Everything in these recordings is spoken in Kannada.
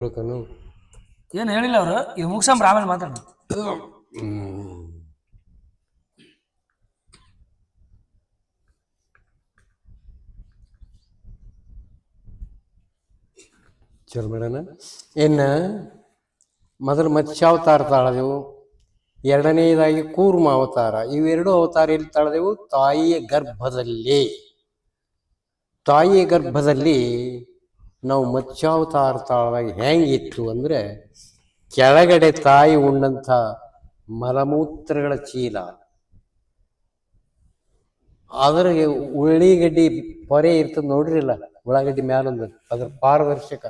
ಏನು ಹೇಳಿಲ್ಲ ಅವರು. ಇದು ಮುಗಿಸಂಬ್ರ ಆಮೇಲೆ ಮಾತಾಡ. ಚಲೋ ಮೇಡನ. ಇನ್ನು ಮೊದಲು ಮತ್ಸ್ಯಾವತಾರ ತಾಳದೆವು, ಎರಡನೇದಾಗಿ ಕೂರ್ಮ ಅವತಾರ. ಇವೆರಡು ಅವತಾರ ಎಲ್ಲಿ ತಾಳದೆವು? ತಾಯಿಯ ಗರ್ಭದಲ್ಲಿ. ತಾಯಿಯ ಗರ್ಭದಲ್ಲಿ ನಾವು ಮತ್ಸ್ಯಾವತಾರ ತಾಳದಾಗ ಹೆಂಗಿತ್ತು ಅಂದರೆ, ಕೆಳಗಡೆ ತಾಯಿ ಉಂಡಂಥ ಮಲಮೂತ್ರಗಳ ಚೀಲ, ಅದ್ರಾಗೆ ಉಳ್ಳಿಗಡ್ಡಿ ಪೊರೆ ಇರ್ತದೆ ನೋಡ್ರಿಲ್ಲ, ಉಳ್ಳಾಗಡ್ಡಿ ಮ್ಯಾಲೊಂದು, ಅದ್ರ ಪಾರದರ್ಶಕ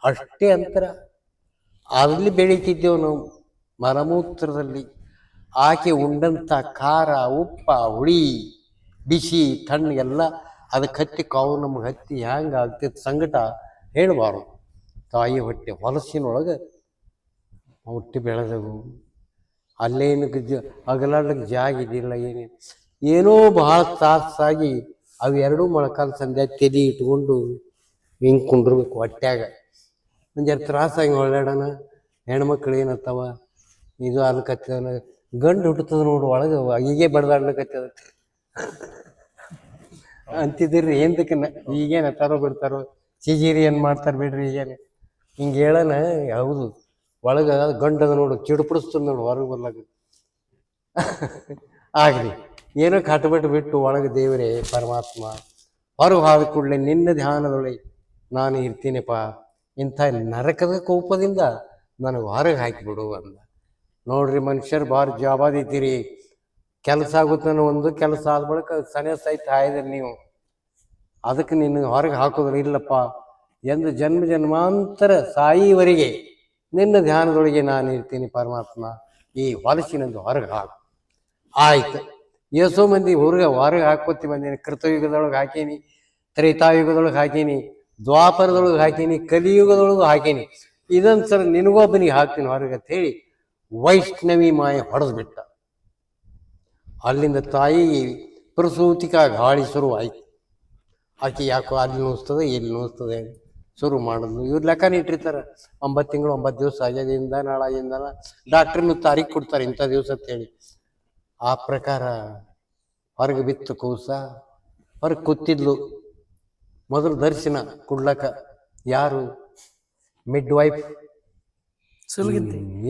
ಅಷ್ಟೇ ಅಂತರ ಅಲ್ಲಿ ಬೆಳೀತಿದ್ದೆವು ನಾವು ಮಲಮೂತ್ರದಲ್ಲಿ. ಆಕೆ ಉಂಡಂಥ ಖಾರ, ಉಪ್ಪ, ಹುಳಿ, ಬಿಸಿ, ತಣ್ಣಗೆಲ್ಲ ಅದಕ್ಕೆ ಹತ್ತಿ ಕಾವು ನಮಗೆ ಹತ್ತಿ ಹ್ಯಾಂಗೆ ಆಗ್ತಿತ್ತು ಸಂಕಟ ಹೇಳಬಾರ್ದು. ತಾಯಿ ಹೊಟ್ಟೆ ಹೊಲಸಿನೊಳಗೆ ಹುಟ್ಟಿ ಬೆಳೆದವು. ಅಲ್ಲೇನು ಅಗಲಾಡ್ಲಿಕ್ಕೆ ಜಾಗ ಇದ್ದಿಲ್ಲ, ಏನೋ ಬಹಳ ತಾಸಾಗಿ ಅವೆರಡೂ ಮೊಳಕಾಲ ಸಂಧ್ಯಾ ತೆಲಿ ಇಟ್ಕೊಂಡು ಹಿಂಗೆ ಕುಂಡ್ರಬೇಕು ಹೊಟ್ಯಾಗ. ಒಂದು ಜರ ತ್ರಾಸಾಗಿ ಒಳ್ಳಾಡೋಣ. ಹೆಣ್ಮಕ್ಳು ಏನತ್ತವ ಇದು ಅಲ್ಕತ್ತದ, ಗಂಡು ಹುಟ್ಟುತ್ತದ ನೋಡು ಒಳಗೆ ಹೀಗೆ ಬಡ್ದಾಡ್ಲಿಕ್ಕತ್ತದ ಅಂತಿದ್ರಿ. ಏನ್ದಕ್ಕೆ ಈಗೇನು ಹತ್ತಾರೋ ಬಿಡ್ತಾರೋ, ಸಿಜೇರಿಯನ್ ಮಾಡ್ತಾರೆ ಬಿಡ್ರಿ ಈಗೇನು ಹಿಂಗೆ ಹೇಳೋಣ. ಹೌದು, ಒಳಗೆ ಗಂಡದ ನೋಡು ಚಿಡುಪಡಿಸ್ತದ ನೋಡು ಹೊರಗೆ ಬರ್ಲಾಗ ಆಗ್ರಿ. ಏನೋ ಕಟ್ಬಿಟ್ಟು ಬಿಟ್ಟು ಒಳಗೆ ದೇವರೇ ಪರಮಾತ್ಮ ಹೊರಗೆ ಹಾದ ಕೂಡಲೇ ನಿನ್ನ ಧ್ಯಾನದೊಳಗೆ ನಾನು ಇರ್ತೀನಪ್ಪ, ಇಂಥ ನರಕದ ಕೋಪದಿಂದ ನನಗೆ ಹೊರಗೆ ಹಾಕಿಬಿಡು ಅಂದ. ನೋಡ್ರಿ ಮನುಷ್ಯರು ಭಾಳ ಜವಾಬಾದಿ ಇದ್ದೀರಿ. ಕೆಲಸ ಆಗುತ್ತೆ ಅನ್ನೋ ಒಂದು ಕೆಲಸ ಆದ ಬಳಿಕ ಸೈತ ಆಯ್ದ್ರಿ ನೀವು, ಅದಕ್ಕೆ ನಿನ್ನ ಹೊರಗೆ ಹಾಕೋದ್ರೆ ಇಲ್ಲಪ್ಪ ಎಂದು ಜನ್ಮ ಜನ್ಮಾಂತರ ಸಾಯಿವರೆಗೆ ನಿನ್ನ ಧ್ಯಾನದೊಳಗೆ ನಾನು ಇರ್ತೀನಿ ಪರಮಾತ್ಮ, ಈ ಹೊಲಸಿನಂದು ಹೊರಗೆ ಹಾಕು. ಆಯ್ತು, ಎಷ್ಟೋ ಮಂದಿ ಹೊರಗೆ ಹಾಕೋತಿ ಬಂದೀನಿ. ಕೃತಯುಗದೊಳಗೆ ಹಾಕೀನಿ, ತ್ರೇತಾಯುಗದೊಳಗೆ ಹಾಕೀನಿ, ದ್ವಾಪರದೊಳಗೆ ಹಾಕೀನಿ, ಕಲಿಯುಗದೊಳಗೂ ಹಾಕೀನಿ. ಇದೊಂದು ಸಲ ನಿನಗೊಬ್ಬನಿಗೆ ಹಾಕ್ತೀನಿ ಹೊರಗೆ ಅಂತ ಹೇಳಿ ವೈಷ್ಣವಿ ಮಾಯ ಹೊಡೆದು ಬಿಟ್ಟ. ಅಲ್ಲಿಂದ ತಾಯಿ ಪ್ರಸೂತಿಕ ಗಾಳಿ ಶುರುವಾಯ್ತು. ಆಕೆ ಯಾಕೋ ಅಲ್ಲಿ ನೋಸ್ತದೆ ಇಲ್ಲಿ ನೋಸ್ತದೆ ಶುರು ಮಾಡಿದ್ಲು. ಇವ್ರು ಲೆಕ್ಕನ ಇಟ್ಟಿರ್ತಾರೆ, 9 ತಿಂಗಳು 9 ದಿವಸ ಆಗ್ಯದಿಂದ ನಾಳೆಯಿಂದ ಡಾಕ್ಟ್ರನ್ನು ತಾರೀಖು ಕೊಡ್ತಾರೆ ಇಂಥ ದಿವಸ ಅಂತೇಳಿ. ಆ ಪ್ರಕಾರ ಹೊರಗೆ ಬಿತ್ತು ಕೂಸ. ಹೊರಗೆ ಕೂತಿದ್ಲು. ಮೊದಲು ದರ್ಶನ ಕೊಡ್ಲಕ್ಕ ಯಾರು? ಮಿಡ್ ವೈಫ್,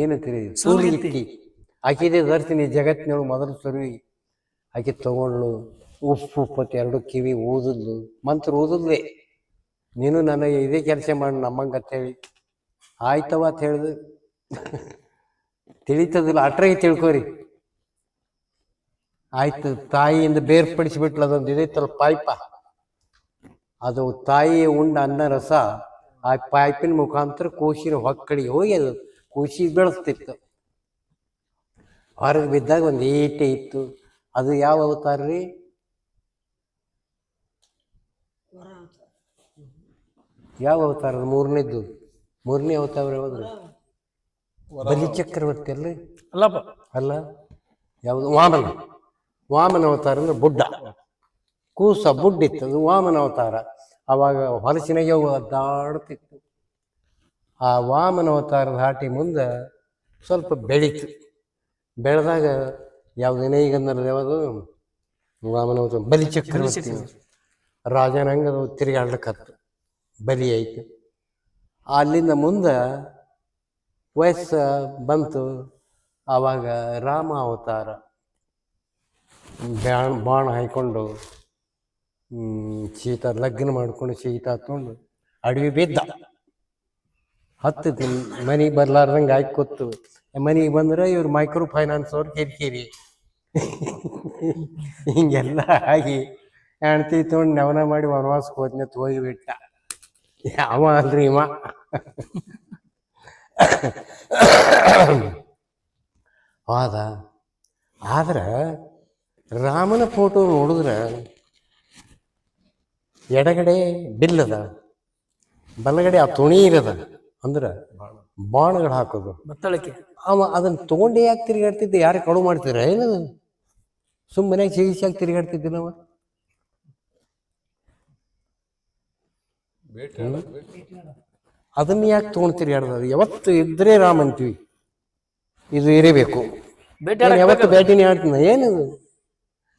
ಏನಂತೀರಿ, ಸೂಲಿಗಿತ್ತಿ. ಆಕೆದೇ ದರ್ಶನ ಜಗತ್ತಿನೊಳಗೆ ಮೊದಲು ಸರುವಿ. ಆಕೆ ತಗೊಂಡ್ಲು, ಉಪ್ಪುಪ್ಪತ್ತು 2 ಕಿವಿ ಓದಿದ್ಲು, ಮಂತ್ರ ಓದಿದ್ಲೆ. ನೀನು ನನಗೆ ಇದೇ ಕೆಲಸ ಮಾಡಿ ನಮ್ಮಂಗೆ ಅಂತೇಳಿ. ಆಯ್ತವ ಅಂತ ಹೇಳಿದೆ. ತಿಳಿತದಿಲ್ಲ, ಅಟ್ರಾಗಿ ತಿಳ್ಕೊರಿ. ಆಯ್ತು, ತಾಯಿಯಿಂದ ಬೇರ್ಪಡಿಸಿಬಿಟ್ಲು. ಅದೊಂದು ಇದೈತಲ್ಲ ಪಾಯ್ಪ, ಅದು ತಾಯಿಯ ಉಂಡ ಅನ್ನ ರಸ ಆ ಪೈಪಿನ ಮುಖಾಂತರ ಕೂಸಿನ ಹೊಕ್ಕಳಿಗೆ ಹೋಗಿ ಅದು ಕೂಸಿ ಬೆಳೆಸ್ತಿತ್ತು. ಹೊರಗೆ ಬಿದ್ದಾಗ ಒಂದು ಈಟೆ ಇತ್ತು. ಅದು ಯಾವ ಅವತಾರ ರೀ? ಯಾವ ಅವತಾರ? ಮೂರನೇ ಅವತಾರ ಯಾವ್ದು? ಬಲಿಚಕ್ರವರ್ತಿ ಅಲ್ರಿ? ಅಲ್ಲಪ್ಪ, ಅಲ್ಲ, ಯಾವುದು? ವಾಮನ ಅವತಾರ ಅಂದ್ರೆ ಬುಡ್ಡ ಕೂಸ ಬುಡ್ಡಿತ್ತು, ಅದು ವಾಮನ ಅವತಾರ. ಅವಾಗ ಹೊಲಸಿನಾಗೆ ಅದಾಡ್ತಿತ್ತು. ಆ ವಾಮನ ಅವತಾರದ ಹಾಟಿ ಮುಂದೆ ಸ್ವಲ್ಪ ಬೆಳೀತು. ಬೆಳೆದಾಗ ಯಾವುದೇನೇ ಈಗ ಯಾವುದು ವಾಮನ ಅವತಾರ ಬಲಿಚಕ್ರವರ್ತಿ ರಾಜನಂಗದ ತಿರುಗಾಡ್ಲಿಕ್ಕತ್ತು. ಬಲಿ ಆಯ್ತು. ಅಲ್ಲಿಂದ ಮುಂದೆ ವಯಸ್ಸು ಬಂತು. ಆವಾಗ ರಾಮ ಅವತಾರ ಬಾಣ ಹಾಯ್ಕೊಂಡು ಸೀತಾ ಲಗ್ನ ಮಾಡ್ಕೊಂಡು ಸೀತಾ ತೊಗೊಂಡು ಅಡವಿ ಬಿದ್ದ. ಹತ್ತು ಮನೆಗೆ ಬರ್ಲಾರ್ದಂಗೆ ಆಯ್ಕೆ ಕೂತು. ಮನೆಗೆ ಬಂದ್ರೆ ಇವ್ರು ಮೈಕ್ರೋ ಫೈನಾನ್ಸ್ ಅವ್ರು ಕಿರಿಕಿರಿ ಹಿಂಗೆಲ್ಲ ಆಗಿ ಹೆಣ್ತಿ ತೊಗೊಂಡು ನವನ ಮಾಡಿ ವನವಾಸಕ್ಕೆ ಹೋದ್ನತ್ ಹೋಗಿಬಿಟ್ಟ. ಅವ ಅಲ್ರಿ ಇವ. ಆದ ಆದ್ರೆ ರಾಮನ ಫೋಟೋ ನೋಡಿದ್ರೆ ಎಡಗಡೆ ಬಿಲ್ಲದ, ಬಲಗಡೆ ಆ ತುಣಿ ಇರದ, ಅಂದ್ರೆ ಬಾಣಗಳು ಹಾಕೋದು ಮತ್ತಳಕ್ಕೆ. ಅವ ಅದನ್ನು ತೊಗೊಂಡೇ ಯಾಕೆ ತಿರುಗಾಡ್ತಿದ್ದೆ? ಯಾರು ಕಡು ಮಾಡ್ತೀರ ಏನು? ಸುಮ್ಮನೆ ಚಿಕಿತ್ಸೆಯಾಗಿ ತಿರುಗಾಡ್ತಿದ್ದೆ ನಾವು. ಅದನ್ನ ಯಾಕೆ ತೊಗೊಳ್ತೀರಿ ಯಾರ್ದು ಯಾವತ್ತು ಇದ್ರೆ ರಾಮ ಅಂತೀವಿ, ಇದು ಇರಬೇಕು. ಭೇಟಿ ಏನ್ ಯಾವತ್ತು ಭೇಟಿನೇ ಆಡ್ತೀನಿ ಏನು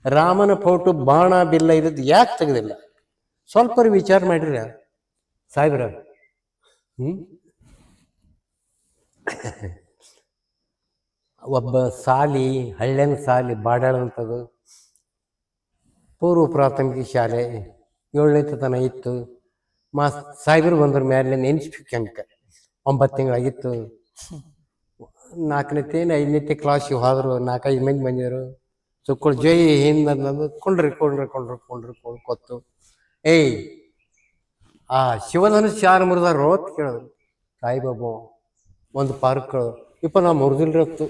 ರಾಮನ ಫೋಟೋ ಬಾಣ ಬಿಲ್ಲ ಇರೋದು ಯಾಕೆ ತೆಗೆದಿಲ್ಲ? ಸ್ವಲ್ಪ ವಿಚಾರ ಮಾಡಿರ ಸಾಹೇಬ್ರ. ಒಬ್ಬ ಸಾಲಿ ಹಳ್ಳಿನ ಸಾಲಿ ಬಾಡಾಳಂಥದ್ದು ಪೂರ್ವ ಪ್ರಾಥಮಿಕ ಶಾಲೆ 7ನೇ ತನ ಇತ್ತು. ಸಾಹೇಬರು ಬಂದ್ರ ಮೇಲೆ ನೆನ್ಸ್ಬೇಕಂಕ 9 ತಿಂಗಳಾಗಿತ್ತು. 4ನೇ 5ನೇ ಕ್ಲಾಸಿಗೆ ಹೋದ್ರು. 4-5 ಮಂದಿ ಬಂದಿದ್ರು. ಸುಕ್ಕಳು ಜೈ ಹಿಂದ್ ಅನ್ನೋದು ಕೊಂಡ್ರಿ ಕೊತ್ತು. ಏಯ್ ಆ ಶಿವಧನುಷ್ ಯಾರು ಮುರಿದಾರೋ ಅಂತ ಕೇಳಿದ್ರು ಸಾಯಿಬಾಬು. ಒಂದು ಪಾರ್ಕ್ ನಾ ಮುರಿದಿಲ್ರಿ ಹೊತ್ತು.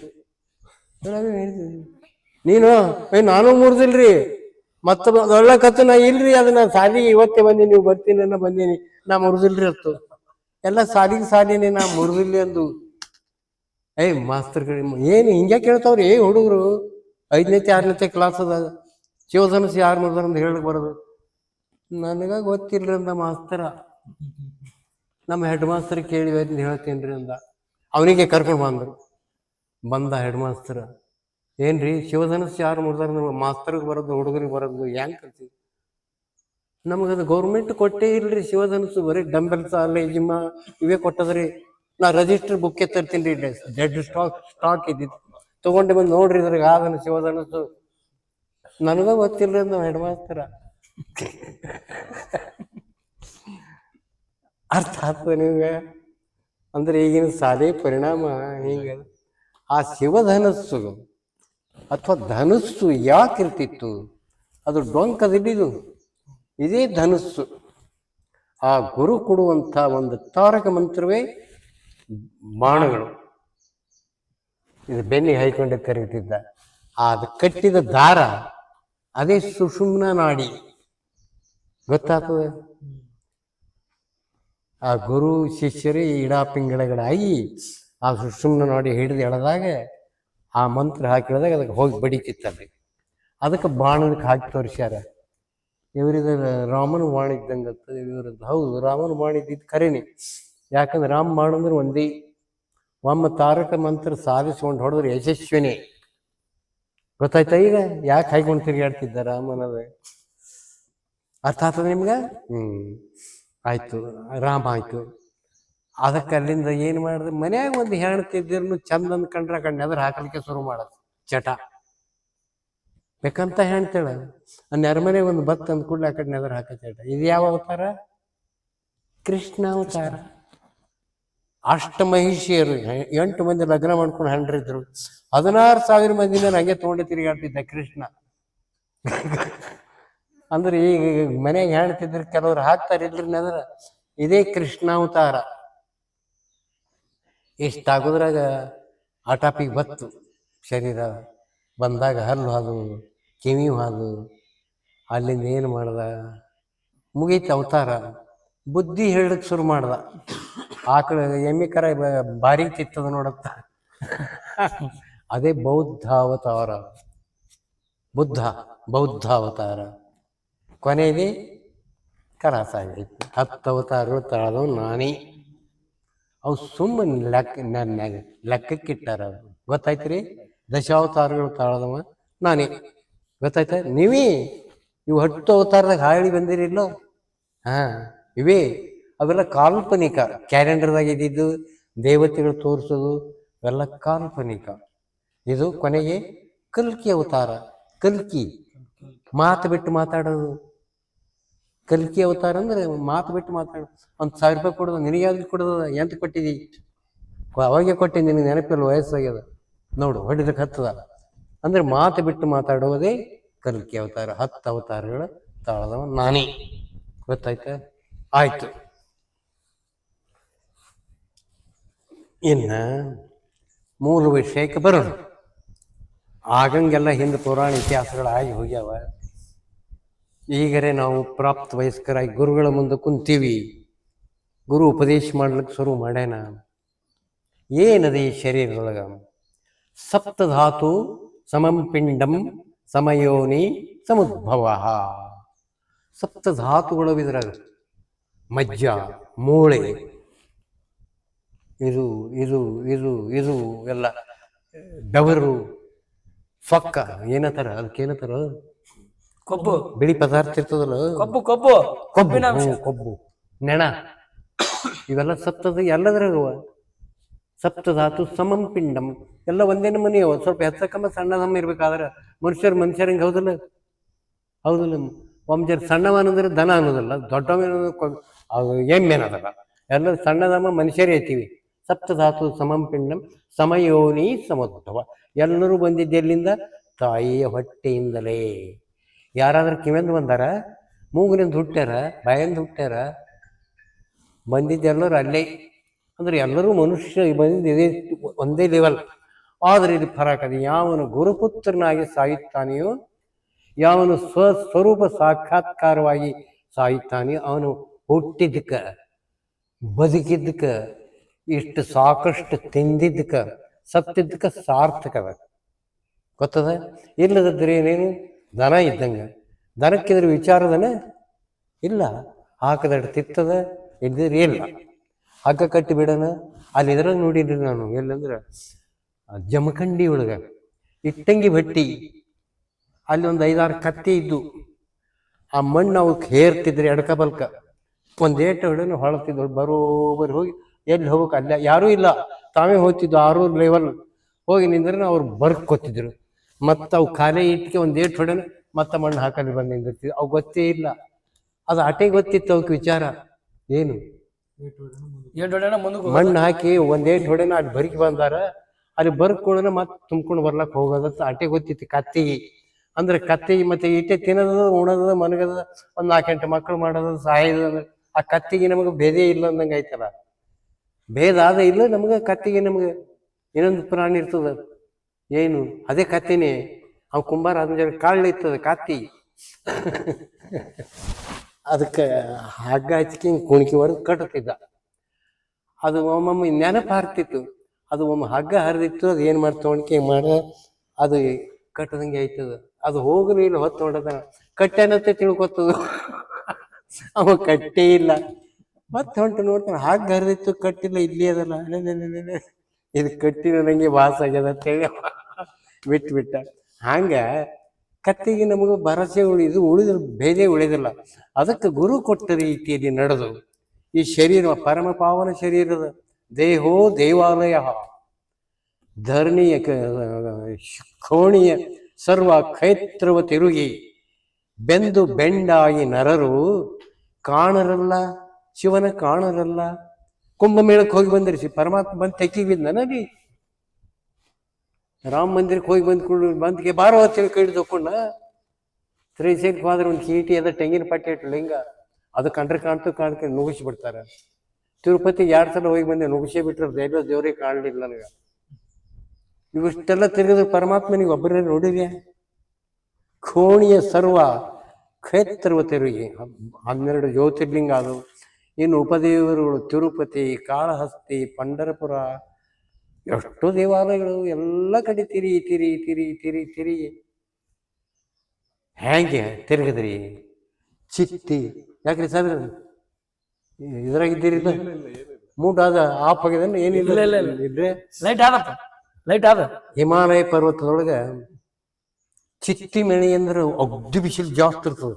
ನೀನು ನಾನು ಮುರಿದಿಲ್ರಿ ಮತ್ತ ಒಳ್ಳೆ ಕತ್ತು ನಾ ಇಲ್ರಿ, ಅದನ್ನ ಸಾಲಿಗೆ ಇವತ್ತೇ ಬಂದೀನಿ, ನೀವು ಬರ್ತೀನಿ ಅನ್ನೋ ಬಂದೀನಿ, ನಾ ಮುರಿದಿಲ್ರಿ ಹೊತ್ತು. ಎಲ್ಲ ಸಾಲಿನೇ ನಾ ಮುರಿದಿಲ್ರಿ ಅಂದು. ಮಾಸ್ತರ್ ಏನು ಹಿಂಗೆ ಕೇಳ್ತಾವ್ರಿ ಹುಡುಗರು. 5ನೇ 6ನೇ ಕ್ಲಾಸ್ ಅದ ಶಿವಧನುಷ್ ಯಾರು ಮುರಿದಾರ ಅಂತ ಹೇಳಕ್ ಬರೋದು. ನನಗ ಗೊತ್ತಿಲ್ರಿ ಅಂದ ಮಾಸ್ತರ. ನಮ್ಮ ಹೆಡ್ ಮಾಸ್ತರ್ ಕೇಳಿ ಹೇಳ್ತೇನ್ರಿ ಅಂದ. ಅವನಿಗೆ ಕರ್ಕೊಂಡು ಬಂದ ಹೆಡ್ ಮಾಸ್ತರ್. ಏನ್ರಿ ಶಿವಧನುಷ್ ಯಾರು ಮುರಿದಾರ? ಮಾಸ್ತರ್ಗೆ ಬರೋದು ಹುಡುಗರಿಗೆ ಬರೋದು ಹೆಂಗ್ ಕಲ್ತೀವಿ? ನಮಗದು ಗೌರ್ಮೆಂಟ್ ಕೊಟ್ಟೇ ಇಲ್ರಿ ಶಿವಧನುಷ್. ಬರೀ ಡಂಬೆಲ್ಸ್ ಅಲ್ಲೇ ಜಿಮ್ಮ ಇವೇ ಕೊಟ್ಟದ್ರಿ. ನಾ ರಿಜಿಸ್ಟರ್ ಬುಕ್ಕೆ ತರ್ತೀನಿ ರೀ, ಡೆಡ್ ಸ್ಟಾಕ್ ಇದ್ದಿದ್ದು ತಗೊಂಡು ಬಂದು ನೋಡ್ರಿ ಇದ್ರಾಗ ಆದನ ಶಿವಧನುಷ್. ನನಗ ಗೊತ್ತಿಲ್ರಿ ಅಂದ ಹೆಡ್ ಮಾಸ್ತರ. ಅರ್ಥ ಆಗ್ತದೆ ನಿಮ್ಗೆ? ಅಂದ್ರೆ ಈಗಿನ ಸಾಲಿ ಪರಿಣಾಮ ಹಿಂಗ. ಆ ಶಿವಧನಸ್ಸು ಅಥವಾ ಧನುಸ್ಸು ಯಾಕಿರ್ತಿತ್ತು? ಅದು ಡೊಂಕದಿದ್ದು ಇದೇ ಧನುಸ್ಸು. ಆ ಗುರು ಕೊಡುವಂಥ ಒಂದು ತಾರಕ ಮಂತ್ರವೇ ಬಾಣಗಳು. ಇದು ಬೆನ್ನಿಗೆ ಹೈಕೊಂಡೆ ಕರೀತಿದ್ದ. ಅದು ಕಟ್ಟಿದ ದಾರ ಅದೇ ಸುಷುಮ್ನ ನಾಡಿ. ಗೊತ್ತಾಗ್ತದೆ? ಆ ಗುರು ಶಿಷ್ಯರೇ ಇಡಾಪಿಂಗಳಾಗಿ ಆ ಸುಷುಮ್ನ ನಾಡಿ ಹಿಡಿದು ಎಳೆದಾಗ ಆ ಮಂತ್ರ ಹಾಕಿಳಿದಾಗ ಅದಕ್ಕೆ ಹೋಗಿ ಬಡಿತಿತ್ತಲ್ಲಿ. ಅದಕ್ಕೆ ಬಾಣದಕ್ಕೆ ಹಾಕಿ ತೋರಿಸ್ಯಾರ. ಇವರಿದ ರಾಮನ ಬಾಣ ಇದ್ದಂಗೆ ಇವ್ರದ್ದು. ಹೌದು, ರಾಮನ ಬಾಣ ಇದ್ದಿದ್ದು ಖರೇನೆ. ಯಾಕಂದ್ರೆ ರಾಮ ಮಾಡಂದ್ರೆ ಒಂದೇ ಒಮ್ಮ ತಾರಕ ಮಂತ್ರ ಸಾಧಿಸ್ಕೊಂಡು ಹೊಡೆದ್ರೆ ಯಶಸ್ವಿನೇ. ಗೊತ್ತಾಯ್ತಾ ಈಗ ಯಾಕೆ ಹಾಯ್ಕೊಂಡು ತಿರುಗಾಡ್ತಿದ್ದ ರಾಮನದ? ಅರ್ಥ ಆಗ್ತದೆ ನಿಮ್ಗೆ? ಆಯ್ತು, ರಾಮ ಆಯ್ತು. ಅದಕ್ಕೆ ಅಲ್ಲಿಂದ ಏನು ಮಾಡಿದ್ರೆ, ಮನ್ಯಾಗ ಒಂದು ಹೆಣ್ತಿದ್ರು ಚಂದ ಅಂದ್ಕೊಂಡ್ರೆ ಕಣ್ಣೆ ಅದ್ರ ಹಾಕಲಿಕ್ಕೆ ಶುರು ಮಾಡೋದು ಚಟ. ಬೇಕಂತ ಹೆಣ್ತೇಳ ನೆರಮನೆ ಒಂದು ಬತ್ ಅಂದ್ ಕೂಡಲೇ ಆ ಕಡೆ ನೆದರ್ ಹಾಕ ಚಟ. ಇದು ಯಾವ ಅವತಾರ? ಕೃಷ್ಣ ಅವತಾರ. ಮಹಿಷಿಯರು 8 ಮಂದಿ ಲಗ್ನ ಮಾಡ್ಕೊಂಡು ಹೆಂಡ್ರಿದ್ರು. 16,000 ಮಂದಿನ ಹಂಗೆ ತೊಗೊಂಡು ತಿರುಗಾಡ್ತಿದ್ದ ಕೃಷ್ಣ. ಅಂದ್ರೆ ಈಗ ಮನೆಗೆ ಹೇಳ್ತಿದ್ರು ಕೆಲವ್ರು ಹಾಕ್ತಾರಿಲ್ರಿ ನೆದರ. ಇದೇ ಕೃಷ್ಣಾವತಾರ. ಇಷ್ಟಾಗೋದ್ರಾಗ ಆಟಾಪಿಗೆ ಬತ್ತು ಶರೀರ. ಬಂದಾಗ ಹಲ್ಲು ಹಾದು, ಕಿವಿ ಹಾದು, ಅಲ್ಲಿಂದ ಏನು ಮಾಡ್ದ, ಮುಗೀತು ಅವತಾರ. ಬುದ್ಧಿ ಹೇಳಕ್ ಶುರು ಮಾಡ್ದ. ಆಕಳ ಎಮ್ಮಿ ಕರ ಬಾರಿ ತಿತ್ತದ ನೋಡತ್ತ. ಅದೇ ಬೌದ್ಧ ಅವತಾರ. ಬೌದ್ಧ ಅವತಾರ. ಕೊನೆಯಲ್ಲಿ ಕರಾಸಾಗೈತಿ. 10 ಅವತಾರಗಳು ತಾಳದವ್ ನಾನೇ. ಅವು ಸುಮ್ಮನೆ ಲೆಕ್ಕಕ್ಕಿಟ್ಟಾರ. ಗೊತ್ತಾಯ್ತ್ರಿ? ದಶಾವತಾರಗಳು ತಾಳದವ ನಾನೇ. ಗೊತ್ತಾಯ್ತ? ನೀವೇ ಇವು 10 ಅವತಾರದಾಗ ಹಾಳಿ ಬಂದಿರಿಲ್ಲೋ? ಇವೇ ಅವೆಲ್ಲ ಕಾಲ್ಪನಿಕ. ಕ್ಯಾಲೆಂಡರ್ದಾಗ ಇದ್ದಿದ್ದು ದೇವತೆಗಳು ತೋರಿಸೋದು ಇವೆಲ್ಲ ಕಾಲ್ಪನಿಕ. ಇದು ಕೊನೆಗೆ ಕಲ್ಕಿ ಅವತಾರ. ಕಲ್ಕಿ ಮಾತು ಬಿಟ್ಟು ಮಾತಾಡೋದು. ಕಲ್ಕಿ ಅವತಾರ ಅಂದ್ರೆ ಮಾತು ಬಿಟ್ಟು ಮಾತಾಡೋದು. 1,000 ರೂಪಾಯಿ ಕೊಡೋದು, ನಿನಗಾದ್ರೂ ಕೊಡೋದು, ಎಂತ ಕೊಟ್ಟಿದಿ? ಅವಾಗೆ ಕೊಟ್ಟಿದ್ದು, ನಿನಗೆ ನೆನಪಿಲ್ಲ, ವಯಸ್ಸಾಗ್ಯದ ನೋಡು, ಹೊಡಿದಕ್ಕೆ ಹತ್ತದ. ಅಂದ್ರೆ ಮಾತು ಬಿಟ್ಟು ಮಾತಾಡುವುದೇ ಕಲ್ಕಿ ಅವತಾರ. 10 ಅವತಾರಗಳ ತಾಳದವ ನಾನೇ. ಗೊತ್ತಾಯ್ತ? ಆಯ್ತು. ಇನ್ನ ಮೂಲ ವಿಷಯಕ್ಕೆ ಬರೋಣ. ಆಗಂಗೆಲ್ಲ ಹಿಂದೆ ಪುರಾಣ ಇತಿಹಾಸಗಳು ಆಗಿ ಹೋಗ್ಯಾವ. ಈಗರೇ ನಾವು ಪ್ರಾಪ್ತ ವಯಸ್ಕರಾಗಿ ಗುರುಗಳ ಮುಂದೆ ಕುಂತೀವಿ. ಗುರು ಉಪದೇಶ ಮಾಡ್ಲಿಕ್ಕೆ ಶುರು ಮಾಡ್ಯಾನ. ಏನದೇ ಶರೀರದೊಳಗ? ಸಪ್ತಧಾತು ಸಮಂ ಪಿಂಡಂ ಸಮಯೋನಿ ಸಮುದ್ಭವ. ಸಪ್ತಧಾತುಗಳು ಇದ್ರಾಗ ಮಜ್ಜ, ಮೂಳೆ, ಇದು ಇದು ಇದು ಇದು ಎಲ್ಲ ಬೆವರು ಸೊಕ್ಕ ಏನತ್ತಾರ ಅದಕ್ಕೇನತ್ತಾರ ಕೊಬ್ಬು ಬಿಳಿ ಪದಾರ್ಥ ಇರ್ತದಲ್ಲ ಕೊಬ್ಬು ಕೊಬ್ಬು ಕೊಬ್ಬಿನ ಅಂಶ. ಕೊಬ್ಬು ನೆಣ ಇವೆಲ್ಲ ಸಪ್ತದ ಎಲ್ಲದ್ರಾಗವ ಸಪ್ತಧಾತು ಸಮಂ ಪಿಂಡಂ ಎಲ್ಲ ಒಂದೇ ನಮೂನಿ ಅವ. ಸ್ವಲ್ಪ ಹೆಚ್ಚಕಮ್ಮ ಸಣ್ಣದಮ್ಮ ಇರ್ಬೇಕಾದ್ರೆ ಮನುಷ್ಯರಂಗೆ ಹೌದಲ್ಲ ಹೌದಲ್ಲ. ಒಮ್ಮೆ ಸಣ್ಣವ ಅನ್ನೋದ್ರೆ ದನ ಅನ್ನೋದಲ್ಲ, ದೊಡ್ಡವ ಅದು ಎಮ್ಮೆನದಲ್ಲ. ಎಲ್ಲ ಸಣ್ಣದಮ್ಮ ಮನುಷ್ಯರೇ ಐತೀವಿ. ಸಪ್ತಧಾತು ಸಮಂ ಪಿಂಡಂ ಸಮಯೋನಿ ಸಮೋದ್ಭವ. ಎಲ್ಲರೂ ಬಂದಿದ್ದು ಎಲ್ಲಿಂದ? ತಾಯಿಯ ಹೊಟ್ಟೆಯಿಂದಲೇ. ಯಾರಾದ್ರೂ ಕಿವಿಯಿಂದ ಬಂದಾರ, ಮೂಗಿನಿಂದ ಹುಟ್ಟ್ಯಾರ, ಬಾಯಿಂದ ಹುಟ್ಟ್ಯಾರ, ಬಂದಿದ್ದೆಲ್ಲರೂ ಅಲ್ಲೇ. ಅಂದ್ರೆ ಎಲ್ಲರೂ ಮನುಷ್ಯ ಬಂದಿದ್ದು ಇದೇ ಒಂದೇ ಲೆವೆಲ್. ಆದರೆ ಇಲ್ಲಿ ಫರಕ್ ಅದು. ಯಾವನು ಗುರುಪುತ್ರನಾಗಿ ಸಾಯುತ್ತಾನೆಯೋ, ಯಾವನು ಸ್ವರೂಪ ಸಾಕ್ಷಾತ್ಕಾರವಾಗಿ ಸಾಯುತ್ತಾನೆಯೋ, ಅವನು ಹುಟ್ಟಿದ್ದಕ್ಕ ಬದುಕಿದ್ದಕ್ಕ ಇಷ್ಟು ಸಾಕಷ್ಟು ತಿಂದಿದ್ದಕ್ಕ ಸತ್ತಿದ್ದಕ್ಕ ಸಾರ್ಥಕದ. ಗೊತ್ತದ? ಇಲ್ಲದಿದ್ದರೆ ಏನೇನು ದನ ಇದ್ದಂಗೆ. ದನಕ್ಕಿದ್ರೆ ವಿಚಾರದನ ಇಲ್ಲ, ಹಾಕದಷ್ಟು ತಿತ್ತದ, ಇದ್ದಿದ್ರೆ ಇಲ್ಲ. ಹಗ್ಗ ಕಟ್ಟಿ ಬಿಡೋಣ. ಅಲ್ಲಿ ಇದ್ರಾಗ ನೋಡಿದ್ರಿ ನಾನು ಎಲ್ಲಂದ್ರೆ ಜಮಖಂಡಿ ಒಳಗೆ ಇಟ್ಟಂಗಿ ಭಟ್ಟಿ, ಅಲ್ಲಿ ಒಂದು 5-6 ಕತ್ತಿ ಇದ್ದು ಆ ಮಣ್ಣು ಅವಕ್ಕೆ ಹೇರ್ತಿದ್ರೆ ಎಡಕ ಬಲ್ಕ ಒಂದೇಟ ಹೊಡೆನು ಹೊಳತಿದ್ರು. ಬರೋಬರಿ ಹೋಗಿ ಎಲ್ಲಿ ಹೋಗಕ್ಕೆ ಅಲ್ಲ ಯಾರೂ ಇಲ್ಲ, ತಾವೇ ಹೋಗ್ತಿದ್ದು 6 ಲೆವೆಲ್ ಹೋಗಿ ನಿಂದ್ರೆ ಅವ್ರು ಬರ್ಕೊತಿದ್ರು. ಮತ್ತು ಅವು ಖಾಲಿ ಇಟ್ಟಿಗೆ ಒಂದೇಟು ಹೊಡೆನ ಮತ್ತೆ ಮಣ್ಣು ಹಾಕಲ್ಲಿ ಬಂದು ನಿಂದಿರ್ತಿದ್ವು. ಅವು ಗೊತ್ತೇ ಇಲ್ಲ, ಅದು ಆಟೆ ಗೊತ್ತಿತ್ತು ಅವಕ್ಕೆ ವಿಚಾರ ಏನು. ಮಣ್ಣು ಹಾಕಿ ಒಂದೇಟು ಹೊಡೆನ ಅಲ್ಲಿ ಬರಿಕೆ ಬಂದಾರ, ಅಲ್ಲಿ ಬರ್ಕೊಳ್ಳೋಣ ಮತ್ತೆ ತುಂಬ್ಕೊಂಡು ಬರ್ಲಕ್ಕೆ ಹೋಗೋದತ್ತ ಆಟೆ ಗೊತ್ತಿತ್ತು ಕತ್ತಿಗೆ. ಅಂದ್ರೆ ಕತ್ತಿಗೆ ಮತ್ತೆ ಈಟೆ ತಿನ್ನೋದ ಉಣದ ಮನಗದ ಒಂದು 4-8 ಮಕ್ಕಳು ಮಾಡೋದು ಸಾಯೋದು. ಆ ಕತ್ತಿಗೆ ನಮಗೆ ಭೇದೇ ಇಲ್ಲ ಅಂದಂಗೆ ಆಯ್ತಲ್ಲ. ಭೇದ ಆದ ಇಲ್ಲ ನಮ್ಗೆ ಕತ್ತಿಗೆ. ನಮ್ಗೆ ಇನ್ನೊಂದು ಪ್ರಾಣಿ ಇರ್ತದ ಏನು, ಅದೇ ಕತ್ತಿನೇ. ಅವು ಕುಂಬಾರ ಅದನ್ನ ಕಾಳು ಇರ್ತದೆ ಕತ್ತಿ. ಅದಕ್ಕೆ ಹಗ್ಗ ಹಚ್ಕಿ ಕುಣಿಕೆ ಹೊಡೆದು ಕಟ್ಟುತ್ತಿದ್ದ. ಅದು ಒಮ್ಮೊಮ್ಮೆ ನೆನಪು ಹಾರ್ತಿತ್ತು. ಅದು ಒಮ್ಮೆ ಹಗ್ಗ ಹರಿದಿತ್ತು, ಅದು ಏನು ಮಾಡಿ ತೊಗೊಂಡ್ಕೆ ಮಾಡ ಅದು ಕಟ್ಟದಂಗೆ ಆಯ್ತದ. ಅದು ಹೋಗಲು ಇಲ್ಲ, ಹೊತ್ತು ಹೊಡೆದ ಕಟ್ಟೆನತ್ತೆ ತಿಳ್ಕೊತದ. ಅವ ಕಟ್ಟೇ ಇಲ್ಲ, ಮತ್ತೆ ಹೊಂಟು ನೋಡ್ತಾನೆ ಹಗ್ಗ ಹರಿದಿತ್ತು ಕಟ್ಟಿಲ್ಲ, ಇಲ್ಲಿ ಅದಲ್ಲ. ಇದು ಕಟ್ಟಿನ ನಂಗೆ ವಾಸ ಆಗ್ಯದ ಅಂತೇಳಿ ಬಿಟ್ಟ. ಹಂಗ ಕತ್ತಿಗೆ ನಮಗೆ ಭರಸೆ ಉಳಿದ್ರೆ ಭೇದೆ ಉಳಿದಿಲ್ಲ. ಅದಕ್ಕೆ ಗುರು ಕೊಟ್ಟ ರೀತಿಯಲ್ಲಿ ನಡೆದು ಈ ಶರೀರ ಪರಮ ಪಾವನ ಶರೀರದ ದೇಹೋ ದೇವಾಲಯ ಧರಣಿಯ ಖೋಣಿಯ ಸರ್ವ ಖೈತ್ರವ ತಿರುಗಿ ಬೆಂದು ಬೆಂಡಾಗಿ ನರರು ಕಾಣರಲ್ಲ, ಶಿವನ ಕಾಣರಲ್ಲ. ಕುಂಭಮೇಳಕ್ಕೆ ಹೋಗಿ ಬಂದ್ರಿ, ಪರಮಾತ್ಮ ಬಂದು ತೆಕ್ಕಿಗಿದ್ನಲ್ಲಿ ರಾಮ ಮಂದಿರಕ್ಕೆ ಹೋಗಿ ಬಂದ್ಗೆ ಬಾರೋ ಅಂತೇಳಿ ಕೈ ತಕೊಂಡ ಶ್ರೀಶೈಲಕ್ಕೆ ಹೋದ್ರೆ ಒಂದು ಕೀಟಿ ಅದ ತೆಂಗಿನ ಪಟ್ಟೆ ಇಟ್ಟು ಲಿಂಗ ಅದು ಕಂಡ್ರೆ ಕಾಣ್ತು ನುಗ್ಗಿಸ್ಬಿಡ್ತಾರೆ. ತಿರುಪತಿಗೆ 2 ಸಲ ಹೋಗಿ ಬಂದೆ, ನುಗ್ಗಿಸೇ ಬಿಟ್ರೆ ಎಲ್ಲೋ ದೇವರೇ ಕಾಣಲಿಲ್ಲ ನನಗೆ. ಇವಿಷ್ಟೆಲ್ಲ ತಿರುಗಿದ್ರೆ ಪರಮಾತ್ಮನಿಗೆ ಒಬ್ಬರೇ ನೋಡಿದೆ. ಖೋಣಿಯ ಸರ್ವ ಕ್ಷೇತ್ರವ ತಿರುಗಿ 12 ಜ್ಯೋತಿರ್ಲಿಂಗ ಅದು. ಇನ್ನು ಉಪದೇವರುಗಳು ತಿರುಪತಿ, ಕಾಳಹಸ್ತಿ, ಪಂಢರಪುರ, ಎಷ್ಟೋ ದೇವಾಲಯಗಳು ಎಲ್ಲ ಕಡೆ ತಿರುಗಿ ಹೇಗೆ ತಿರುಗಿದ್ರಿ. ಚಿತ್ತಿ ಯಾಕ್ರಿ ಸರ್ ಇದ್ರಾಗಿದ್ದೀರಿ? ಮೂಡ್ ಆದ ಆಫ್ ಆಗಿದೆ ಏನಿಲ್ಲ. ಲೈಟ್ ಆದ ಹಿಮಾಲಯ ಪರ್ವತದೊಳಗೆ ಚಿತ್ತಿ ಮಣಿ ಅಂದ್ರೆ ಅಗ್ದಿ ಬಿಸಿಲು ಜಾಸ್ತಿ ಇರ್ತದೆ.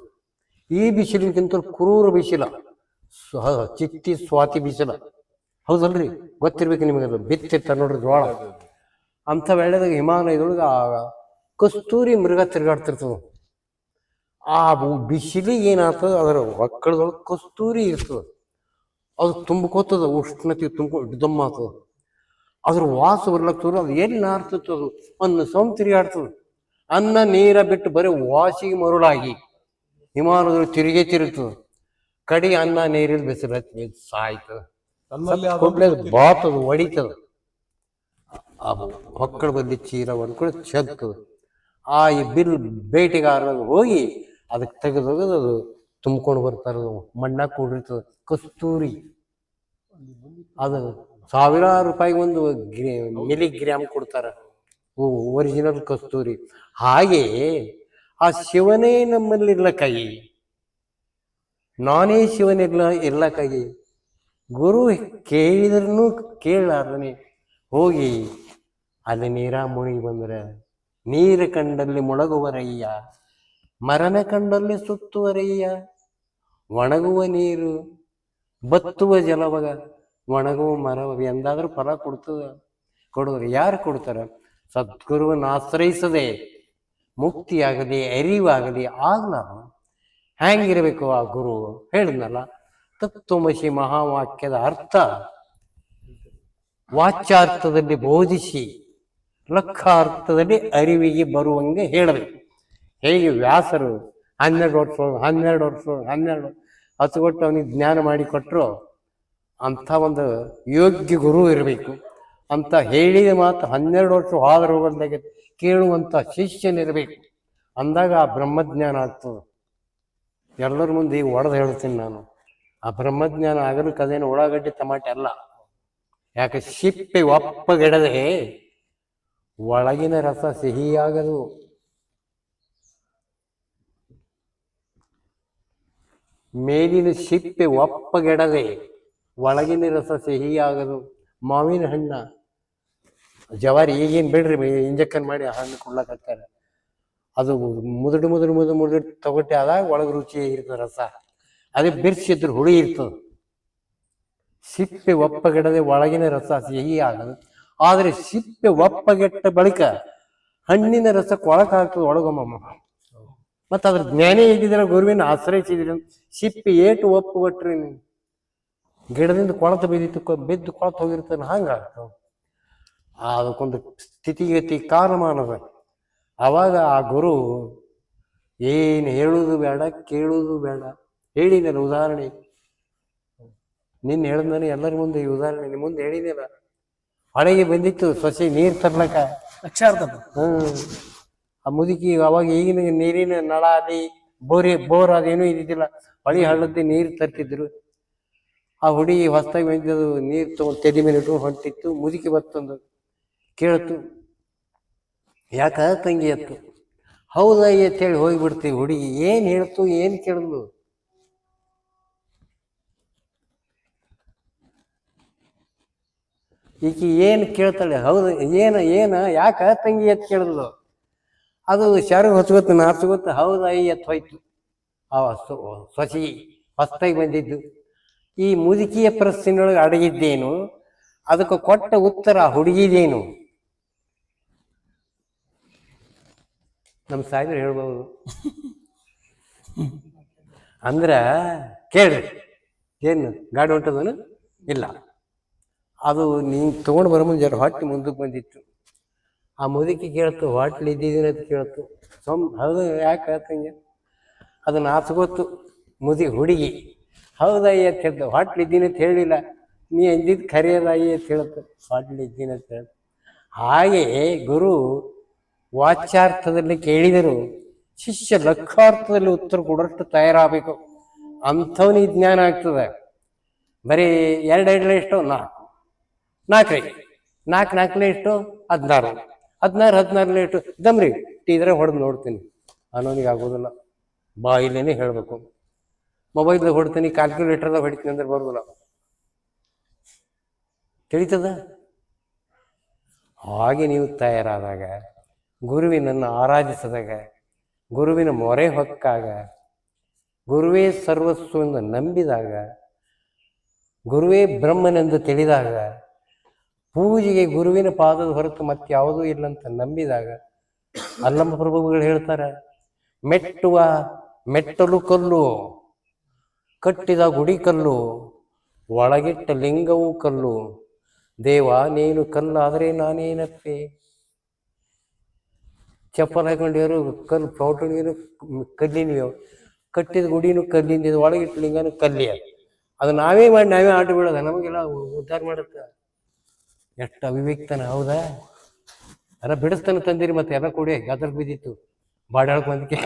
ಈ ಬಿಸಿಲಿಗಿಂತ ಕ್ರೂರ ಬಿಸಿಲ ಚಿತ್ತಿ ಸ್ವಾತಿ ಬಿಸಿಲ, ಹೌದಲ್ರಿ? ಗೊತ್ತಿರ್ಬೇಕು ನಿಮಗೆ. ಅದು ಬಿತ್ತಿರ್ತ ನೋಡ್ರಿ ಜೋಳ. ಅಂಥ ವೇಳೆದಾಗ ಹಿಮಾಲಯದೊಳಗೆ ಆ ಕಸ್ತೂರಿ ಮೃಗ ತಿರ್ಗಾಡ್ತಿರ್ತದ. ಆ ಬಿಸಿಲಿಗೆ ಏನಾಗ್ತದ, ಅದರ ಒಕ್ಕಳದೊಳಗೆ ಕಸ್ತೂರಿ ಇರ್ತದ. ಅದು ತುಂಬ್ಕೋತದ, ಉಷ್ಣತೆ ತುಂಬ್ಕೊಂಡು ದಮ್ಮ ಆಗ್ತದ. ಅದ್ರ ವಾಸ ಬರ್ಲಕ್ಕ ಅದು ಎಲ್ಲಿ ನಾರ್ತದ, ಅದು ಒಂದು ತಿರುಗಾಡ್ತದ. ಅನ್ನ ನೀರ ಬಿಟ್ಟು ಬರೀ ವಾಸಿಗೆ ಮರುಳಾಗಿ ಹಿಮಾಲಯದೊಳಗೆ ತಿರುಗ್ತದ. ಕಡಿ ಅನ್ನ ನೀರಿಲ್ ಬಿಸಿಲು ಸಾಯ್ತದ. ಬಾತದ, ಹೊಡಿತದ. ಆ ಮಕ್ಕಳು ಬಂದು ಚೀಲ ಹೊಂದ್ಕೊಂಡು ಚೆಲ್ತದ. ಆ ಈ ಬೇಟೆಗಾರರು ಹೋಗಿ ಅದಕ್ಕೆ ತೆಗೆದೋಗದು ಅದು ತುಂಬ್ಕೊಂಡು ಬರ್ತಾರದು. ಮಣ್ಣಾಗ ಕೂಡಿರ್ತದ ಕಸ್ತೂರಿ. ಅದು ಸಾವಿರಾರು ರೂಪಾಯಿಗೆ ಒಂದು ಮಿಲಿಗ್ರಾಮ್ ಕೊಡ್ತಾರ, ಒರಿಜಿನಲ್ ಕಸ್ತೂರಿ. ಹಾಗೆ ಆ ಶಿವನೇ ನಮ್ಮಲ್ಲಿ ಇರ್ಲಕ್ಕಾಗಿ, ನಾನೇ ಶಿವನಿರ್ಲಕ್ಕಾಗಿ ಗುರು ಕೇಳಿದ್ರೂ ಕೇಳಾರ್ದನೆ ಹೋಗಿ ಅಲ್ಲಿ ನೀರ ಮುಳುಗಿ ಬಂದ್ರೆ ನೀರು ಕಂಡಲ್ಲಿ ಮೊಳಗುವರಯ್ಯ, ಮರನ ಕಂಡಲ್ಲಿ ಸುತ್ತುವರಯ್ಯ. ಒಣಗುವ ನೀರು ಬತ್ತುವ ಜಲವಗ ಒಣಗುವ ಮರವ ಎಂದಾದ್ರೂ ಫಲ ಕೊಡುವರು. ಯಾರು ಕೊಡ್ತಾರ? ಸದ್ಗುರುವನ್ನ ಆಶ್ರಯಿಸದೆ ಮುಕ್ತಿಯಾಗಲಿ ಅರಿವಾಗಲಿ ಆಗ್ಲ ಹೆಂಗಿರ್ಬೇಕು ಆ ಗುರು? ಹೇಳಿದ್ನಲ್ಲ, ತತ್ವಮಸಿ ಮಹಾವಾಕ್ಯದ ಅರ್ಥ ವಾಚ್ಯಾರ್ಥದಲ್ಲಿ ಬೋಧಿಸಿ ಲಕ್ಷಾರ್ಥದಲ್ಲಿ ಅರಿವಿಗೆ ಬರುವಂಗೆ ಹೇಳಬೇಕು. ಹೇಗೆ ವ್ಯಾಸರು 12 ವರ್ಷ ಹಸುಗೊಟ್ಟು ಅವನಿಗೆ ಜ್ಞಾನ ಮಾಡಿಕೊಟ್ರು, ಅಂಥ ಒಂದು ಯೋಗ್ಯ ಗುರು ಇರಬೇಕು. ಅಂತ ಹೇಳಿದ ಮಾತು 12 ವರ್ಷ ಹೋದ ರೋಗದಾಗ ಕೇಳುವಂಥ ಶಿಷ್ಯನಿರಬೇಕು. ಅಂದಾಗ ಆ ಬ್ರಹ್ಮಜ್ಞಾನ ಆಗ್ತದೆ. ಎಲ್ಲರ ಮುಂದೆ ಈಗ ಒಡೆದು ಹೇಳ್ತೀನಿ ನಾನು, ಆ ಬ್ರಹ್ಮಜ್ಞಾನ ಆಗಲಿಕ್ಕೆ ಅದೇನು ಉಳ್ಳಾಗಡ್ಡಿ ಟಮಾಟೆ ಅಲ್ಲ. ಯಾಕೆ? ಸಿಪ್ಪೆ ಒಪ್ಪಗೆಡದೆ ಒಳಗಿನ ರಸ ಸಿಹಿಯಾಗದು. ಮೇಲಿನ ಸಿಪ್ಪೆ ಒಪ್ಪಗೆಡದೆ ಒಳಗಿನ ರಸ ಸಿಹಿಯಾಗದು. ಮಾವಿನ ಹಣ್ಣ ಜವಾರಿ ಈಗೇನು ಬಿಡ್ರಿ, ಇಂಜೆಕ್ಷನ್ ಮಾಡಿ ಹಣ್ಣು ಕೊಡ್ಲಕತ್ತಾರೆ. ಅದು ಮುದುಡು ತಗೊಟ್ಟೆ ಆದಾಗ ಒಳಗೆ ರುಚಿ ಇರ್ತದೆ ರಸ. ಅದೇ ಬಿರ್ಸಿದ್ರು ಹುಳಿ ಇರ್ತದೆ. ಸಿಪ್ಪೆ ಒಪ್ಪಗೆಡದೆ ಒಳಗಿನ ರಸ ಸಿಹಿ ಆಗದು. ಆದರೆ ಸಿಪ್ಪೆ ಒಪ್ಪಗೆಟ್ಟ ಬಳಿಕ ಹಣ್ಣಿನ ರಸ ಕೊಳಕಾಗ್ತದೆ ಒಳಗೊಮ್ಮ. ಮತ್ತು ಅದ್ರ ಜ್ಞಾನೇ ಇದ್ದಿದ್ರೆ ಗುರುವಿನ ಆಶ್ರಯಿಸಿದ್ರಿ. ಸಿಪ್ಪೆ ಏಟು ಒಪ್ಪುಗಟ್ರಿ ನೀವು ಗಿಡದಿಂದ ಕೊಳತ ಬಿದ್ದು ಕೊಳತು ಹೋಗಿರ್ತಾನೆ. ಹಂಗಾಗ್ತವೆ. ಅದಕ್ಕೊಂದು ಸ್ಥಿತಿಗತಿ ಕಾಲಮಾನದ. ಆವಾಗ ಆ ಗುರು ಏನು ಹೇಳುವುದು ಬೇಡ, ಕೇಳುವುದು ಬೇಡ. ಹೇಳಿನಲ್ಲ ಉದಾಹರಣೆ, ನಿನ್ನ ಹೇಳಿದಾನೆ ಎಲ್ಲರ ಮುಂದೆ ಈ ಉದಾಹರಣೆ ನಿಮ್ಮ ಮುಂದೆ ಹೇಳಿದೆಲ್ಲ. ಹೊಳೆಗೆ ಬಂದಿತ್ತು ಸೊಸೆ ನೀರು ತರ್ಲಕ್ಕ. ಆ ಮುದುಕಿ ಅವಾಗ ಈಗಿನ ನೀರಿನ ನಳ ಅದಿ ಬೋರ್ ಅದೇನೂ ಇದ್ದಿದ್ದಿಲ್ಲ. ಹೊಳಿ ಹಳ್ಳದ್ದೇ ನೀರು ತರ್ತಿದ್ರು. ಆ ಹುಡುಗಿ ಹೊಸ್ತಾಗಿ ಬಂದಿದ್ದು ನೀರು ತಗೊಂಡು ತೆದಿ ಮೇಲೆ ಇಟ್ಟು ಹೊಂಟಿತ್ತು. ಮುದುಕಿ ಬರ್ತಂದು ಕೇಳ್ತು, ಯಾಕ ತಂಗಿ ಅತ್ತು? ಹೌದಾ ಅಂತೇಳಿ ಹೋಗಿಬಿಡ್ತೀವಿ. ಹುಡುಗಿ ಏನು ಹೇಳ್ತು, ಏನು ಕೇಳಿದ್ಲು? ಈಕಿ ಏನು ಕೇಳ್ತಾಳೆ? ಹೌದು ಯಾಕ ತಂಗಿ ಎತ್ತು ಕೇಳಿದ್ಲು? ಅದು ಶಾರು ಹೊಸಗೊತ್ತು ನಾರ್ಸಗೊತ್ತು ಹೌದಾ ಎತ್ತು ಹೋಯ್ತು. ಆ ಸೊಸಿ ಹೊಸ್ತಾಗಿ ಬಂದಿದ್ದು. ಈ ಮುದುಕಿಯ ಪ್ರಶ್ನೆಯೊಳಗೆ ಅಡಗಿದ್ದೇನು? ಅದಕ್ಕೆ ಕೊಟ್ಟ ಉತ್ತರ ಹುಡುಗಿದೇನು? ನಮ್ಮ ಸಾಯ್ಬ್ರು ಹೇಳ್ಬೋದು. ಅಂದ್ರ ಕೇಳ್ರಿ, ಏನು ಗಾಡಿ ಹೊಂಟದನು? ಇಲ್ಲ, ಅದು ನೀನು ತೊಗೊಂಡು ಬರೋ ಮುಂದೆ ಹೊಟ್ಟೆ ಮುಂದಕ್ಕೆ ಬಂದಿತ್ತು. ಆ ಮುದುಕಿ ಕೇಳ್ತು, ಹೋಟ್ಲ್ ಇದ್ದಿದ್ದೀನಿ ಅಂತ ಕೇಳ್ತು. ಹೌದು ಯಾಕೆ ಹೇಳ್ತಂಗೆ? ಅದನ್ನ ಆಸ್ಗೊತ್ತು ಹುಡುಗಿ ಹೌದಾಯಿ ಅಂತ ಹೇಳ್ತು. ಹೋಟ್ಲ್ ಇದ್ದೀನಿ ಅಂತ ಹೇಳಿಲ್ಲ, ನೀ ಅಂದಿದ್ದು ಕರೆಯದಾಯಿ ಅಂತ ಹೇಳ್ತು. ಹೋಟ್ಲ್ ಇದ್ದೀನಿ ಅಂತ ಹೇಳ್ತು. ಹಾಗೆ ಗುರು ವಾಚ್ಯಾರ್ಥದಲ್ಲಿ ಕೇಳಿದರು, ಶಿಷ್ಯ ಲಕ್ಷಾರ್ಥದಲ್ಲಿ ಉತ್ತರ ಕೊಡೋಷ್ಟು ತಯಾರಾಗಬೇಕು. ಅಂಥವನಿಗೆ ಜ್ಞಾನ ಆಗ್ತದೆ. ಬರೀ 2 ಎಷ್ಟು? 4 ನಾಲ್ಕನೇ ಎಷ್ಟು? 16 ಎಷ್ಟು? ದಮ್ರಿ ಇದ್ರೆ ಹೊಡೆದು ನೋಡ್ತೀನಿ ಅನ್ನೋನಿಗೆ ಆಗೋದಿಲ್ಲ. ಬಾಯಿಲೇನೆ ಹೇಳಬೇಕು. ಮೊಬೈಲ್ದಾಗ ಹೊಡ್ತೀನಿ, ಕ್ಯಾಲ್ಕುಲೇಟರ್ದಾಗ ಹೊಡಿತೀನಿ ಅಂದ್ರೆ ಬರೋದಿಲ್ಲ. ತಿಳಿತದ? ಹಾಗೆ ನೀವು ತಯಾರಾದಾಗ, ಗುರುವಿನನ್ನು ಆರಾಧಿಸಿದಾಗ, ಗುರುವಿನ ಮೊರೆ ಹೊಕ್ಕಾಗ, ಗುರುವೇ ಸರ್ವಸ್ವ ಎಂದು ನಂಬಿದಾಗ, ಗುರುವೇ ಬ್ರಹ್ಮನೆಂದು ತಿಳಿದಾಗ, ಪೂಜೆಗೆ ಗುರುವಿನ ಪಾದದ ಹೊರತು ಮತ್ತೆ ಯಾವುದೂ ಇಲ್ಲಂತ ನಂಬಿದಾಗ, ಅಲ್ಲಮ್ಮ ಪ್ರಭುಗಳು ಹೇಳ್ತಾರೆ, ಮೆಟ್ಟಲು ಕಲ್ಲು, ಕಟ್ಟಿದ ಗುಡಿ ಕಲ್ಲು, ಒಳಗಿಟ್ಟ ಲಿಂಗವೂ ಕಲ್ಲು, ದೇವ ನೀನು ಕಲ್ಲಾದರೆ ನಾನೇನಪ್ಪೆ. ಚಪ್ಪಲ್ ಹಾಕೊಂಡಿವರು ಕಲ್ಲು, ಪೌಟಣಿಗೂ ಕಲ್ಲಿನವು, ಕಟ್ಟಿದ ಗುಡಿನೂ ಕಲ್ಲಿಂದ, ಒಳಗಿಟ್ಟ ಲಿಂಗನೂ ಕಲ್ಲಿಯ. ಅದು ನಾವೇ ಮಾಡಿ ನಾವೇ ಆಟ ಬೀಳೋದ, ನಮಗೆಲ್ಲ ಉದ್ಧಾರ ಮಾಡುತ್ತೆ. ಎಷ್ಟು ಅವಿವೇಕ್ತನ! ಹೌದಾ? ಎಲ್ಲ ಬಿಡಿಸ್ತಾನೆ ತಂದಿರಿ, ಮತ್ತೆ ಎಲ್ಲ ಕೂಡಿ ಗದರ್ ಬಿದ್ದಿತ್ತು ಬಾಡಾಳಕ್ ಬಂದಕ್ಕೆ.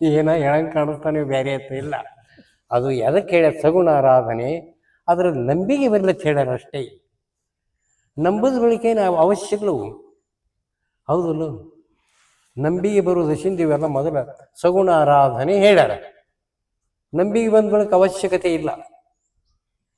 ಏನ ಹೇಳಂಗೆ ಕಾಣಿಸ್ತಾನೆ, ಬೇರೆ ಅಂತ ಇಲ್ಲ. ಅದು ಎದಕ್ಕೆ ಹೇಳ್ಯಾರ? ಸಗುಣ ಆರಾಧನೆ. ಅದರ ನಂಬಿಕೆ ಬರ್ಲಕ್ಕೆ ಹೇಳ್ಯಾರ ಅಷ್ಟೇ. ನಂಬುದ ಬಳಿಕೆ ನಾವು ಅವಶ್ಯಗಳು. ಹೌದಲ್ಲ? ನಂಬಿಕೆ ಬರುವುದು ಇವೆಲ್ಲ ಮೊದಲ ಸಗುಣ ಆರಾಧನೆ ಹೇಳ್ಯಾರ. ನಂಬಿಕೆ ಬಂದ ಬಳಿಕ ಅವಶ್ಯಕತೆ ಇಲ್ಲ.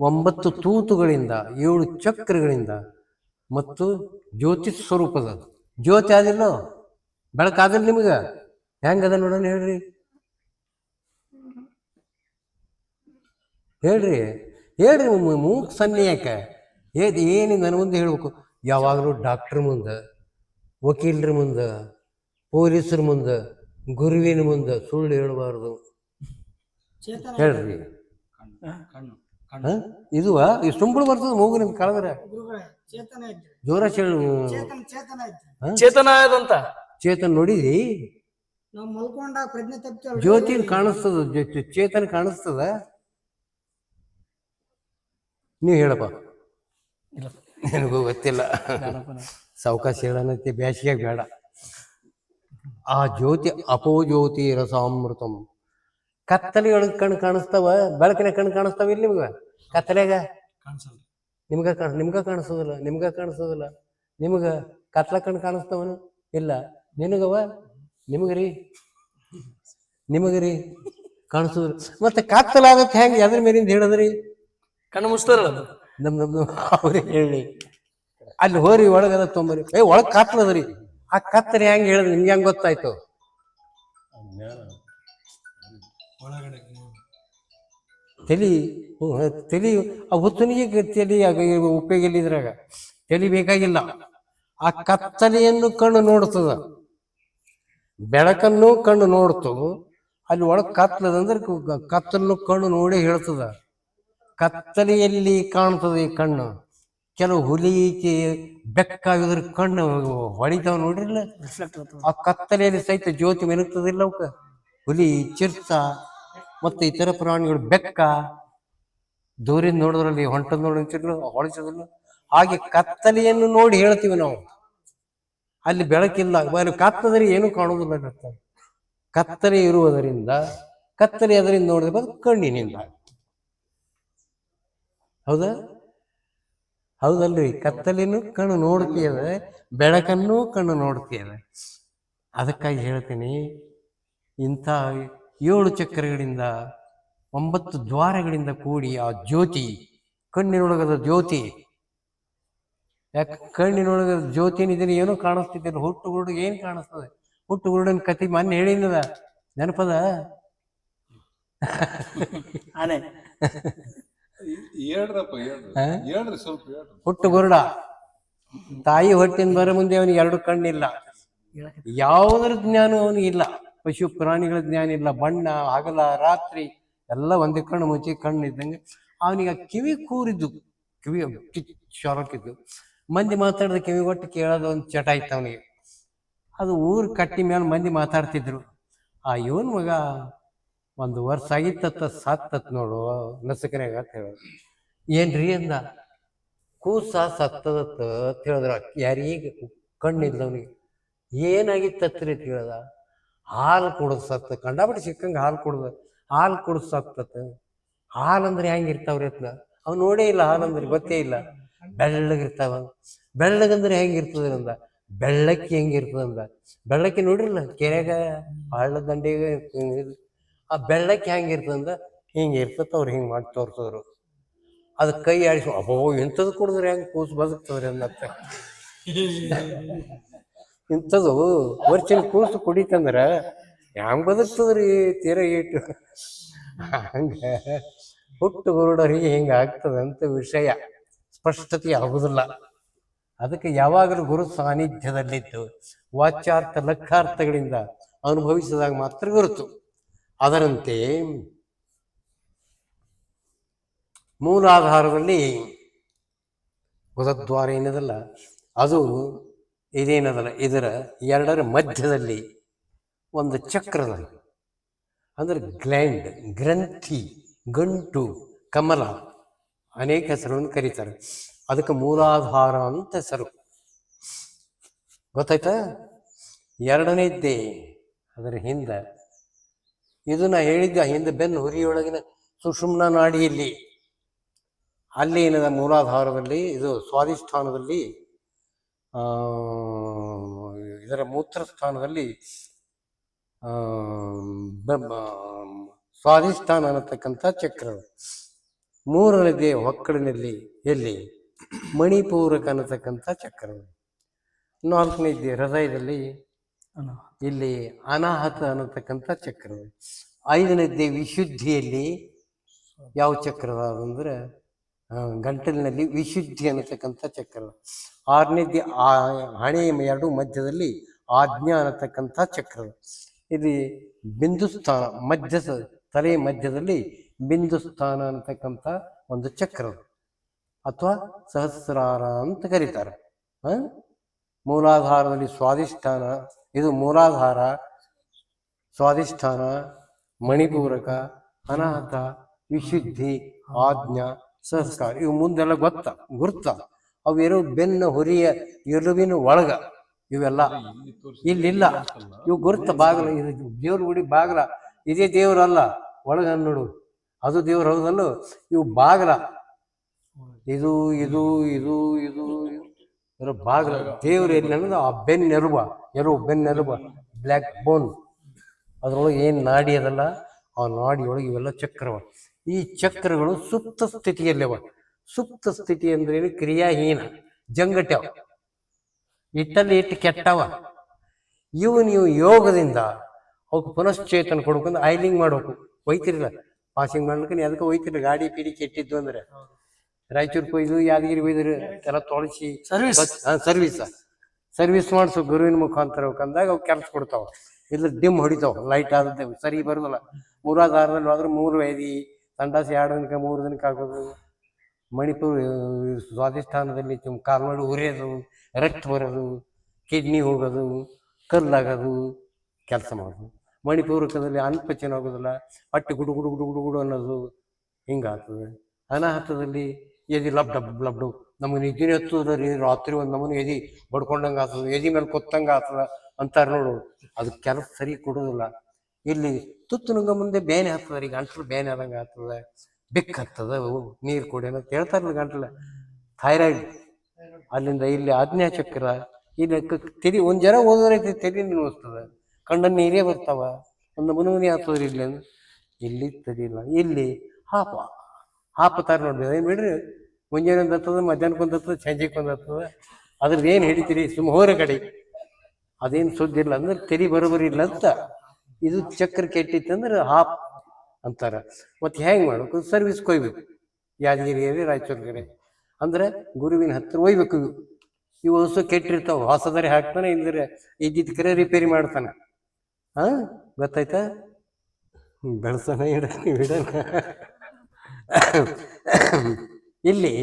9 ತೂತುಗಳಿಂದ 7 ಚಕ್ರಗಳಿಂದ ಮತ್ತು ಜ್ಯೋತಿ ಸ್ವರೂಪದ ಜ್ಯೋತಿ ಆದಿಲ್ಲ ಬೆಳಕಾದಿಲ್ಲ ನಿಮ್ಗೆ ಹೆಂಗದ ನೋಡೋಣ ಹೇಳ್ರಿ ಹೇಳ್ರಿ ಹೇಳ್ರಿ ಮೂಕ್ ಸನ್ನಿ ಯಾಕೆ ಏನು ನನ್ನ ಮುಂದೆ ಹೇಳ್ಬೇಕು ಯಾವಾಗಲೂ ಡಾಕ್ಟ್ರ್ ಮುಂದೆ ವಕೀಲರ ಮುಂದೆ ಪೊಲೀಸರ ಮುಂದೆ ಗುರುವಿನ ಮುಂದೆ ಸುಳ್ಳು ಹೇಳಬಾರ್ದು ಹೇಳ್ರಿ ಇದು ಸುಂಬಳು ಬರ್ತದ ಮೂಗು ನಿಮ್ ಕಳೆದ್ರೆ ಜೋರ ಚೇತನ ಆದಂತ ಚೇತನ್ ನೋಡಿದಿ ಜ್ಯೋತಿ ಕಾಣಿಸ್ತದ ಚೇತನ ಕಾಣಿಸ್ತದ ನೀವ್ ಹೇಳಪ್ಪ ನನಗೂ ಗೊತ್ತಿಲ್ಲ ಸಾವಕಾಶ ಹೇಳನಂತೆ ಬ್ಯಾಸಿಯಾಗ ಬೇಡ ಆ ಜ್ಯೋತಿ ಅಪೋ ಜ್ಯೋತಿ ರಸಾಮೃತಂ ಕತ್ತಲೆ ಒಳಗೆ ಕಣ್ಣು ಕಾಣಿಸ್ತಾವ ಬೆಳಕಿನ ಕಣ್ಣು ಕಾಣಿಸ್ತಾವ ಇಲ್ಲಿ ನಿಮ್ಗ ಕತ್ತಲೆಗ ನಿಮ್ಗ ಕಾಣಿಸೋದಿಲ್ಲ ನಿಮ್ಗ ಕತ್ಲ ಕಣ್ಣು ಕಾಣಿಸ್ತಾವನು ಇಲ್ಲ ನಿನಗವ ನಿಮಗರಿ ಕಾಣಿಸೋದಿಲ್ಲ ಮತ್ತೆ ಕತ್ತಲಾಗತ್ತೆ ಹೆಂಗೆ ಅದ್ರ ಮೇಲಿಂದ ಹೇಳಿದ್ರಿ ಕಣ್ಣು ಮುಚ್ತಾರಲ್ಲ ನಮ್ದು ಅವ್ರಿಗೆ ಹೇಳಿ ಅಲ್ಲಿ ಹೋರಿ ಒಳಗದ ತೊಂಬರಿ ಒಳಗ್ ಕತ್ಲದ್ರಿ ಆ ಕತ್ತರಿ ಹೆಂಗ್ ಹೇಳಿದ್ರಿ ನಿಮ್ಗೆ ಹೆಂಗ್ ಗೊತ್ತಾಯ್ತು ತಲಿ ಆ ಹುತ್ತನಿಗೆ ತಲಿ ಉಪಯೋಗ ಇಲ್ಲ ಇದ್ರಾಗ ತಲಿ ಬೇಕಾಗಿಲ್ಲ ಆ ಕತ್ತಲೆಯನ್ನು ಕಣ್ಣು ನೋಡ್ತದ ಬೆಳಕನ್ನು ಕಣ್ಣು ನೋಡ್ತು ಅಲ್ಲಿ ಒಳಗ್ ಕತ್ಲದಂದ್ರೆ ಕತ್ತಲನ್ನು ಕಣ್ಣು ನೋಡಿ ಹೇಳ್ತದ ಕತ್ತಲೆಯಲ್ಲಿ ಕಾಣ್ತದೆ ಈ ಕಣ್ಣು ಕೆಲವು ಹುಲಿಕೆ ಬೆಕ್ಕಾಗಿದ್ರ ಕಣ್ಣು ಹೊಡಿತಾವ ನೋಡ್ರಿಲ್ಲ ಆ ಕತ್ತಲೆಯಲ್ಲಿ ಸಹಿತ ಜ್ಯೋತಿ ಮೆನುಗ್ತದಿಲ್ಲ ಅವಕ್ಕ ಹುಲಿ ಚಿರ್ಸ ಮತ್ತೆ ಇತರ ಪ್ರಾಣಿಗಳು ಬೆಕ್ಕ ದೂರಿಂದ ನೋಡಿದ್ರಲ್ಲಿ ಹೊಂಟದ್ ನೋಡಿರ್ತಿರ್ಲು ಹೊಳಿಸೋದಿಲ್ಲ ಹಾಗೆ ಕತ್ತಲೆಯನ್ನು ನೋಡಿ ಹೇಳ್ತೀವಿ ನಾವು ಅಲ್ಲಿ ಬೆಳಕಿಲ್ಲ ಕತ್ತದರೆ ಏನು ಕಾಣುವುದಿಲ್ಲ ಕತ್ತಲೆ ಇರುವುದರಿಂದ ಕತ್ತಲೆ ಅದರಿಂದ ನೋಡಿದ್ರೆ ಕಣ್ಣಿನಿಂದ ಹೌದಲ್ರಿ ಕತ್ತಲೆನೂ ಕಣ್ಣು ನೋಡ್ತೀಯದ ಬೆಳಕನ್ನೂ ಕಣ್ಣು ನೋಡ್ತೀಯದ ಅದಕ್ಕಾಗಿ ಹೇಳ್ತೀನಿ ಇಂಥ 7 ಚಕ್ರಗಳಿಂದ 9 ದ್ವಾರಗಳಿಂದ ಕೂಡಿ ಆ ಜ್ಯೋತಿ ಕಣ್ಣಿನೊಳಗದ ಜ್ಯೋತಿ ಯಾಕೆ ಕಣ್ಣಿನೊಳಗದ ಜ್ಯೋತಿನ ಇದನ್ನ ಏನೋ ಕಾಣಿಸ್ತಿದ್ದಿಲ್ಲ ಹುಟ್ಟುಗುರುಡಿಗೆ ಏನ್ ಕಾಣಿಸ್ತದೆ ಹುಟ್ಟುಗುರುಡನ ಕತಿ ಮೊನ್ನೆ ಹೇಳಿನದ ನೆನಪದ ಆನೆ ಹುಟ್ಟುಗುರುಡ ತಾಯಿ ಹೊಟ್ಟಿನ ಬರ ಮುಂದೆ ಅವನಿಗೆ 2 ಕಣ್ಣಿಲ್ಲ ಯಾವುದರ ಜ್ಞಾನ ಅವನಿಗೆ ಇಲ್ಲ ಪಶು ಪ್ರಾಣಿಗಳ ಜ್ಞಾನ ಇಲ್ಲ ಬಣ್ಣ ಹಗಲ ರಾತ್ರಿ ಎಲ್ಲ ಒಂದೇ ಕಣ್ಣು ಮುಚ್ಚಿ ಕಣ್ಣು ಇದ್ದಂಗೆ ಅವನಿಗೆ ಕಿವಿ ಕೂರಿದ್ದು ಕಿವಿ ಶೊರಕಿದ್ದು ಮಂದಿ ಮಾತಾಡಿದ ಕಿವಿ ಒಟ್ಟು ಕೇಳೋದು ಒಂದು ಚಟ ಇತ್ತು ಅವನಿಗೆ ಅದು ಊರು ಕಟ್ಟಿ ಮೇಲೆ ಮಂದಿ ಮಾತಾಡ್ತಿದ್ರು ಆ ಇವನ್ ಮಗ 1 ವರ್ಷ ಆಗಿತ್ತ ಸತ್ತತ್ ನೋಡು ನಸಕನ್ಯಾಗ ಅಂತ ಹೇಳೋದು ಏನ್ರಿ ಅಂದ ಕೂಸ ಸತ್ತದತ್ತ ಅಂತ ಹೇಳಿದ್ರ ಯಾರೀಗ ಕಣ್ಣಿದ್ದವನಿಗೆ ಏನಾಗಿತ್ತತ್ರಿ ಅಂತ ಹೇಳ್ದ ಹಾಲು ಕುಡ್ದು ಸತ್ತ ಕಂಡಾಬಿಟ್ಟು ಸಿಕ್ಕಂಗೆ ಹಾಲು ಕುಡ್ದು ಸತ್ತತ್ ಹಾಲಂದ್ರೆ ಹೆಂಗಿರ್ತಾವ್ರಿ ಅತ್ಲ ಅವ್ ನೋಡೇ ಇಲ್ಲ ಹಾಲಂದ್ರೆ ಗೊತ್ತೇ ಇಲ್ಲ ಬೆಳ್ಳಗಿರ್ತಾವ ಬೆಳ್ಳಗಂದ್ರೆ ಹೆಂಗಿರ್ತದ ಅಂದ ಬೆಳ್ಳಕ್ಕಿ ಹೆಂಗಿರ್ತದಂದ ಬೆಳ್ಳಕ್ಕಿ ನೋಡ್ರಿಲ್ಲ ಕೆರೆಗ ಹಳ್ಳ ದಂಡಿಗೆ ಆ ಬೆಳ್ಳಕ್ಕಿ ಹೆಂಗಿರ್ತದಂದ ಹಿಂಗೆ ಇರ್ತದ ಅವ್ರು ಹಿಂಗೆ ಮಾಡಿ ತೋರ್ಸೋರು ಅದ್ ಕೈ ಆಡಿಸಿ ಅಬ್ಬೋ ಇಂಥದ್ದು ಕುಡಿದ್ರೆ ಹೆಂಗೆ ಕೂಸು ಬದುಕ್ತವ್ರಿ ಅನ್ನತ್ತ ಇಂಥದ್ದು ವರ್ಷನ ಕೂಸು ಕುಡಿತಂದ್ರ ಹೆಂಗ್ ಬದುಕ್ತದ್ರಿ ತೀರ ಇಟ್ಟು ಹಂಗ ಹುಟ್ಟು ಗುರುಡರಿಗೆ ಹಿಂಗ ಆಗ್ತದಂತ ವಿಷಯ ಸ್ಪಷ್ಟತೆ ಆಗುದಿಲ್ಲ ಅದಕ್ಕೆ ಯಾವಾಗಲೂ ಗುರು ಸಾನ್ನಿಧ್ಯದಲ್ಲಿದ್ದು ವಾಚ್ಯಾರ್ಥ ಲಕ್ಷಾರ್ಥಗಳಿಂದ ಅನುಭವಿಸಿದಾಗ ಮಾತ್ರ ಗುರುತು ಅದರಂತೆ ಮೂಲಾಧಾರದಲ್ಲಿ ಗುದದ್ವಾರ ಏನದಲ್ಲ ಅದು ಇದೇನದಲ್ಲ ಇದರ 2ರ ಮಧ್ಯದಲ್ಲಿ ಒಂದು ಚಕ್ರದ ಅಂದ್ರೆ ಗ್ಲ್ಯಾಂಡ್ ಗ್ರಂಥಿ ಗಂಟು ಕಮಲ ಅನೇಕ ಹೆಸರನ್ನು ಕರೀತಾರೆ ಅದಕ್ಕೆ ಮೂಲಾಧಾರ ಅಂತ ಹೆಸರು ಗೊತ್ತಾಯ್ತಾ 2ನೇದ್ದೇ ಅದರ ಹಿಂದೆ ಇದು ನಾ ಹೇಳಿದ್ದ ಹಿಂದೆ ಬೆನ್ನು ಹುರಿಯೊಳಗಿನ ಸುಷುಮ್ನ ನಾಡಿಯಲ್ಲಿ ಅಲ್ಲಿ ಏನದ ಮೂಲಾಧಾರದಲ್ಲಿ ಇದು ಸ್ವಾಧಿಷ್ಠಾನದಲ್ಲಿ ಇದರ ಮೂತ್ರ ಸ್ಥಾನದಲ್ಲಿ ಸ್ವಾಧಿಷ್ಠಾನ ಅನ್ನತಕ್ಕಂಥ ಚಕ್ರ ಮೂರನೇದೇ ಹೊಕ್ಕಳಿನಲ್ಲಿ ಎಲ್ಲಿ ಮಣಿಪೂರಕ ಅನ್ನತಕ್ಕಂಥ ಚಕ್ರ. ನಾಲ್ಕನೇದೇ ಹೃದಯದಲ್ಲಿ ಇಲ್ಲಿ ಅನಾಹತ ಅನ್ನತಕ್ಕಂಥ ಚಕ್ರ. ಐದನೇದೇ ವಿಶುದ್ಧಿಯಲ್ಲಿ ಯಾವ ಚಕ್ರ ಅಂದ್ರೆ ಗಂಟಲಿನಲ್ಲಿ ವಿಶುದ್ಧಿ ಅನ್ನತಕ್ಕಂಥ ಚಕ್ರ. ಆರನೇದೇ ಹಣೆಯ ಎರಡು ಮಧ್ಯದಲ್ಲಿ ಆಜ್ಞಾ ಅನ್ನತಕ್ಕಂಥ ಚಕ್ರ. ಇಲ್ಲಿ ಬಿಂದುಸ್ಥಾನ ತಲೆಯ ಮಧ್ಯದಲ್ಲಿ ಬಿಂದುಸ್ಥಾನ ಅಂತಕ್ಕಂಥ ಒಂದು ಚಕ್ರ ಅಥವಾ ಸಹಸ್ರಾರ ಅಂತ ಕರೀತಾರೆ. ಮೂಲಾಧಾರದಲ್ಲಿ ಸ್ವಾಧಿಷ್ಠಾನ, ಇದು ಮೂಲಾಧಾರ, ಸ್ವಾಧಿಷ್ಠಾನ, ಮಣಿಪೂರಕ, ಅನಾಹತ, ವಿಶುದ್ಧಿ, ಆಜ್ಞಾ, ಸಹಸ್ಕಾರ. ಇವು ಮುಂದೆಲ್ಲ ಗುರ್ತ ಅವು ಇರೋ ಬೆನ್ನ ಹೊರಿಯ ಎಲುವಿನ ಒಳಗ ಇವೆಲ್ಲ ಇಲ್ಲಿಲ್ಲ. ಇವು ಗುರುತ ಬಾಗಲ, ಇದು ದೇವ್ರ ಗುಡಿ ಬಾಗಲ. ಇದೇ ದೇವ್ರಲ್ಲ, ಒಳಗ ನೋಡು ಅದು ದೇವ್ರ ಹೌದಲ್ಲ. ಇವು ಬಾಗಲ, ಇದು ಇದು ಇದು ಇದು ಇರೋ ಬಾಗಲ. ದೇವ್ರ ಎಲ್ಲಿ ಅನ್ನೋದು ಆ ಬೆನ್ನೆಲುಬ ಬ್ಲ್ಯಾಕ್ ಬೋನ್, ಅದ್ರೊಳಗೆ ಏನು ನಾಡಿ ಅದಲ್ಲ, ಆ ನಾಡಿ ಒಳಗೆ ಇವೆಲ್ಲ ಚಕ್ರವ. ಈ ಚಕ್ರಗಳು ಸುಪ್ತ ಸ್ಥಿತಿಯಲ್ಲವ. ಸುಪ್ತ ಸ್ಥಿತಿ ಅಂದ್ರೆ ಏನು? ಕ್ರಿಯಾಹೀನ, ಜಂಗಟ್ಯವ, ಇಟ್ಟು ಕೆಟ್ಟವ. ನೀವು ಯೋಗದಿಂದ ಅವಕ್ಕೆ ಪುನಶ್ಚೇತನ ಕೊಡ್ಕೊಂಡು ಆಯಿಲಿಂಗ್ ಮಾಡ್ಬೇಕು. ಒಯ್ತಿರಲ್ಲ ವಾಷಿಂಗ್ ಮಾಡ್ಲಿಕ್ಕೆ, ನೀವು ಅದಕ್ಕೆ ಒಯ್ತಿರಲ್ಲ. ಗಾಡಿ ಪಿಡಿ ಕೆಟ್ಟಿದ್ದು ಅಂದ್ರೆ ರಾಯಚೂರ್ಗೆ ಒಯ್ದು ಯಾದಗಿರಿ ಒಯ್ದ್ರೆ ಎಲ್ಲ ತೊಳಸಿ ಸರ್ವಿಸ್ ಮಾಡಿಸು ಗುರುವಿನ ಮುಖಾಂತರ ಅಂದಾಗ ಅವು ಕೆಲಸ ಕೊಡ್ತಾವ. ಇಲ್ಲ ಡಿಮ್ ಹೊಡಿತಾವ, ಲೈಟ್ ಆದದ್ದು ಸರಿ ಬರೋದಿಲ್ಲ. ಮೂಲಾಧಾರದಲ್ಲಿ ಹೋದ್ರೆ 3 ವೈದಿ, ಸಂಡಾಸಿ 2 ದಿನಕ್ಕೆ 3 ದಿನಕ್ಕೆ ಆಗೋದು. ಮಣಿಪುರ ಸ್ವಾಧಿಷ್ಠಾನದಲ್ಲಿ ಕಾಲ್ಮಾಡಿ ಉರಿಯೋದು, ರಕ್ತ ಬರೋದು, ಕಿಡ್ನಿ ಹೋಗೋದು, ಕಲ್ಲಾಗೋದು, ಕೆಲಸ ಮಾಡೋದು. ಮಣಿಪೂರಕದಲ್ಲಿ ಅನ್ಪಚನ ಆಗೋದಿಲ್ಲ, ಹೊಟ್ಟೆ ಗುಡು ಗುಡು ಗುಡು ಗುಡು ಗುಡು ಅನ್ನೋದು ಹಿಂಗಾಗ್ತದೆ. ಅನಾಹತದಲ್ಲಿ ಎದಿ ಲಬ್ಡು ನಮಗೆ ನಿದ್ದಿನ ಹತ್ತದ ರೀ, ರಾತ್ರಿ ಒಂದು ನಮೂನೆ ಎದಿ ಬಡ್ಕೊಂಡಂಗೆ ಆಗ್ತದೆ, ಎದಿ ಮೇಲೆ ಕೊತ್ತಂಗೆ ಆಗ್ತದ ಅಂತಾರೆ ನೋಡು. ಅದು ಕೆಲಸ ಸರಿ ಕೊಡೋದಿಲ್ಲ. ಇಲ್ಲಿ ತುತ್ತು ನುಂಗ ಮುಂದೆ ಬೇನೆ ಹತ್ತದ ರೀ, ಗಂಟ್ಲು ಬೇನೆ ಆದಂಗೆ ಆಗ್ತದೆ, ಬೆಕ್ಕ ಹತ್ತದ, ನೀರು ಕೊಡಿ ಅಂತ ಹೇಳ್ತಾರಲ್ಲ ಗಂಟ್ಲ. ಥೈರಾಯ್ಡ್ ಅಲ್ಲಿಂದ ಇಲ್ಲಿ ಆಜ್ಞಾ ಚಕ್ರ, ಇಲ್ಲಿ ತೆರಿ ಒಂದು ಜನ ಓದೋರೈತಿ ತೆರಿ ನಿಲ್ಲಿಸ್ತದೆ, ಕಣ್ಣನ್ನು ನೀರೇ ಬರ್ತಾವ, ಒಂದು ಮುನುಮುನಿ ಆಗ್ತದ್ರಿ. ಇಲ್ಲಿ ತರಿಲ್ಲ. ಇಲ್ಲಿ ಹಾಪತಾರ ನೋಡ್ಬೋದು. ಏನು ಬಿಡ್ರಿ, ಮುಂಜಾನೆ ಒಂದು ಹತ್ತದ, ಮಧ್ಯಾಹ್ನಕ್ಕೆ ಒಂದು ಹತ್ತದ, ಸಂಜೆಗೆ ಒಂದು ಹತ್ತದ. ಅದ್ರದ್ದು ಏನು ಹಿಡಿತೀರಿ ಸುಮ್ಮ ಹೋರ ಕಡೆ, ಅದೇನು ಸುದ್ದಿ ಇಲ್ಲ ಅಂದ್ರೆ ತೆರಿ ಬರೋಬರಿ ಇಲ್ಲ ಅಂತ. ಇದು ಚಕ್ರ ಕೆಟ್ಟಿತ್ತಂದ್ರೆ ಹಾಪ್ ಅಂತಾರ. ಮತ್ತೆ ಹೆಂಗೆ ಮಾಡ್ಬೇಕು? ಸರ್ವಿಸ್ ಕೊಯ್ಬೇಕು. ಯಾದಗಿರಿ ರಾಯಚೂರ್ಗರೆ ಅಂದ್ರೆ ಗುರುವಿನ ಹತ್ತಿರ ಒಯ್ಬೇಕು. ಇವು ಹೊಸ ಕೆಟ್ಟಿರ್ತಾವ, ಹೊಸದರೆ ಹಾಕ್ತಾನೆ, ಇಲ್ದ್ರೆ ಇದ್ದಿದ್ದ ಕರೆ ರಿಪೇರಿ ಮಾಡ್ತಾನೆ. ಗೊತ್ತಾಯ್ತಾ? ಬೆಳೆಸೋಣ ಇಡೋಣ. ಇಲ್ಲಿ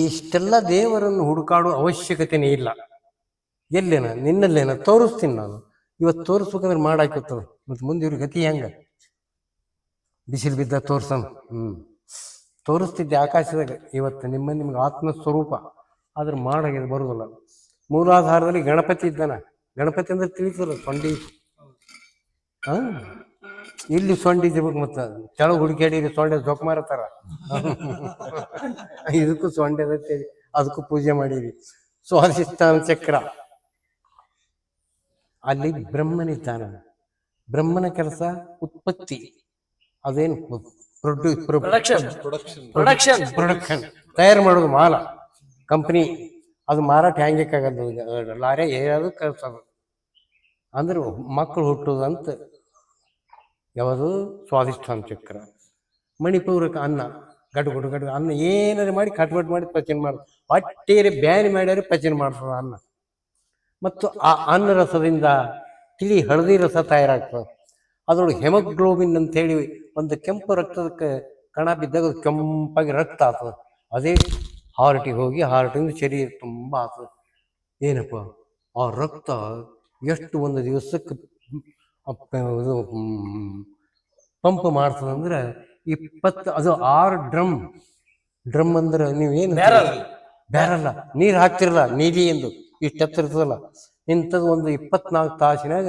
ಇಷ್ಟೆಲ್ಲ ದೇವರನ್ನು ಹುಡುಕಾಡುವ ಅವಶ್ಯಕತೆನೇ ಇಲ್ಲ. ಎಲ್ಲೇನ ನಿನ್ನಲ್ಲೇನ ತೋರಿಸ್ತೀನಿ ನಾನು. ಇವತ್ತು ತೋರಿಸ್ಬೇಕಂದ್ರೆ ಮಾಡಾಕಿರ್ತದೆ, ಮತ್ತು ಮುಂದೆ ಇವ್ರ ಗತಿ ಹೆಂಗ? ಬಿಸಿಲು ಬಿದ್ದ ತೋರ್ಸಣ. ತೋರಿಸ್ತಿದ್ದೆ ಆಕಾಶದಾಗ. ಇವತ್ತು ನಿಮ್ಗೆ ಆತ್ಮಸ್ವರೂಪ ಆದ್ರೆ ಮಾಡಾಗಿದೆ ಬರುದಿಲ್ಲ. ಮೂಲಾಧಾರದಲ್ಲಿ ಗಣಪತಿ ಇದ್ದಾನ. ಗಣಪತಿ ಅಂದ್ರೆ ತಿಳಿತಲ್ಲ, ಸೊಂಡಿ. ಇಲ್ಲಿ ಸೊಂಡಿ ಇರ್ಬೇಕು. ಮತ್ತ ಕೆಳಗೆ ಹುಡುಕಾಡಿ ಸೊಂಡೆ ಜೊಕ್ ಮಾರತಾರ. ಇದಕ್ಕೂ ಸೊಂಡೆ ಅದೇಳಿ ಅದಕ್ಕೂ ಪೂಜೆ ಮಾಡೀವಿ. ಸ್ವಾಧಿಷ್ಠಾನ ಚಕ್ರ, ಅಲ್ಲಿ ಬ್ರಹ್ಮನಿದ್ದಾನ. ಬ್ರಹ್ಮನ ಕೆಲಸ ಉತ್ಪತ್ತಿ, ಅದೇನು ಪ್ರೊಡಕ್ಷನ್ ತಯಾರು ಮಾಡೋದು. ಮಾಲ ಕಂಪ್ನಿ ಅದು ಮಾರಾಟ ಹೆಂಗಕ್ಕಾಗಲ್ಲ, ಲಾರೆ ಏನಾದ್ರು ಕಳ್ಸೋದು ಅಂದ್ರೆ ಮಕ್ಕಳು ಹುಟ್ಟೋದಂತ. ಯಾವುದು? ಸ್ವಾಧಿಷ್ಠಾನ ಚಕ್ರ. ಮಣಿಪೂರಕ ಅನ್ನ, ಗಡ್ಡು ಅನ್ನ ಏನಾರು ಮಾಡಿ ಕಟ್ಬಟ್ ಮಾಡಿ ಪಚನ ಮಾಡೋದು. ಹೊಟ್ಟೆರೆ ಬ್ಯಾನಿ ಮಾಡ್ಯಾರ ಪಚನ ಮಾಡ್ತದ ಅನ್ನ. ಮತ್ತು ಆ ಅನ್ನ ರಸದಿಂದ ತಿಳಿ ಹಳದಿ ರಸ ತಯಾರಾಗ್ತದೆ. ಅದ್ರೊಳಗೆ ಹೆಮೋಗ್ಲೋಬಿನ್ ಅಂತೇಳಿ ಒಂದು ಕೆಂಪು ರಕ್ತದ ಕಣ ಬಿದ್ದಾಗ ಕೆಂಪಾಗಿ ರಕ್ತ ಆಗ್ತದೆ. ಅದೇ ಹಾರ್ಟಿಗೆ ಹೋಗಿ ಹಾರ್ಟಿಂದ ಶರೀರ ತುಂಬ ಆಗ್ತದೆ. ಏನಪ್ಪ ಆ ರಕ್ತ ಎಷ್ಟು ಒಂದು ದಿವಸಕ್ಕೆ ಪಂಪ್ ಮಾಡ್ತದಂದ್ರೆ 20, ಅದು 6 ಡ್ರಮ್ ಅಂದ್ರೆ ನೀವೇನು ಬ್ಯಾರಲ್ಲ, ನೀರು ಹಾಕ್ತಿರಲ್ಲ, ನೀಲಿ ಎಂದು ಇಷ್ಟು ಎತ್ತಿರ್ತದಲ್ಲ, ಇಂಥದ್ದು ಒಂದು 24 ತಾಸಿನಾಗ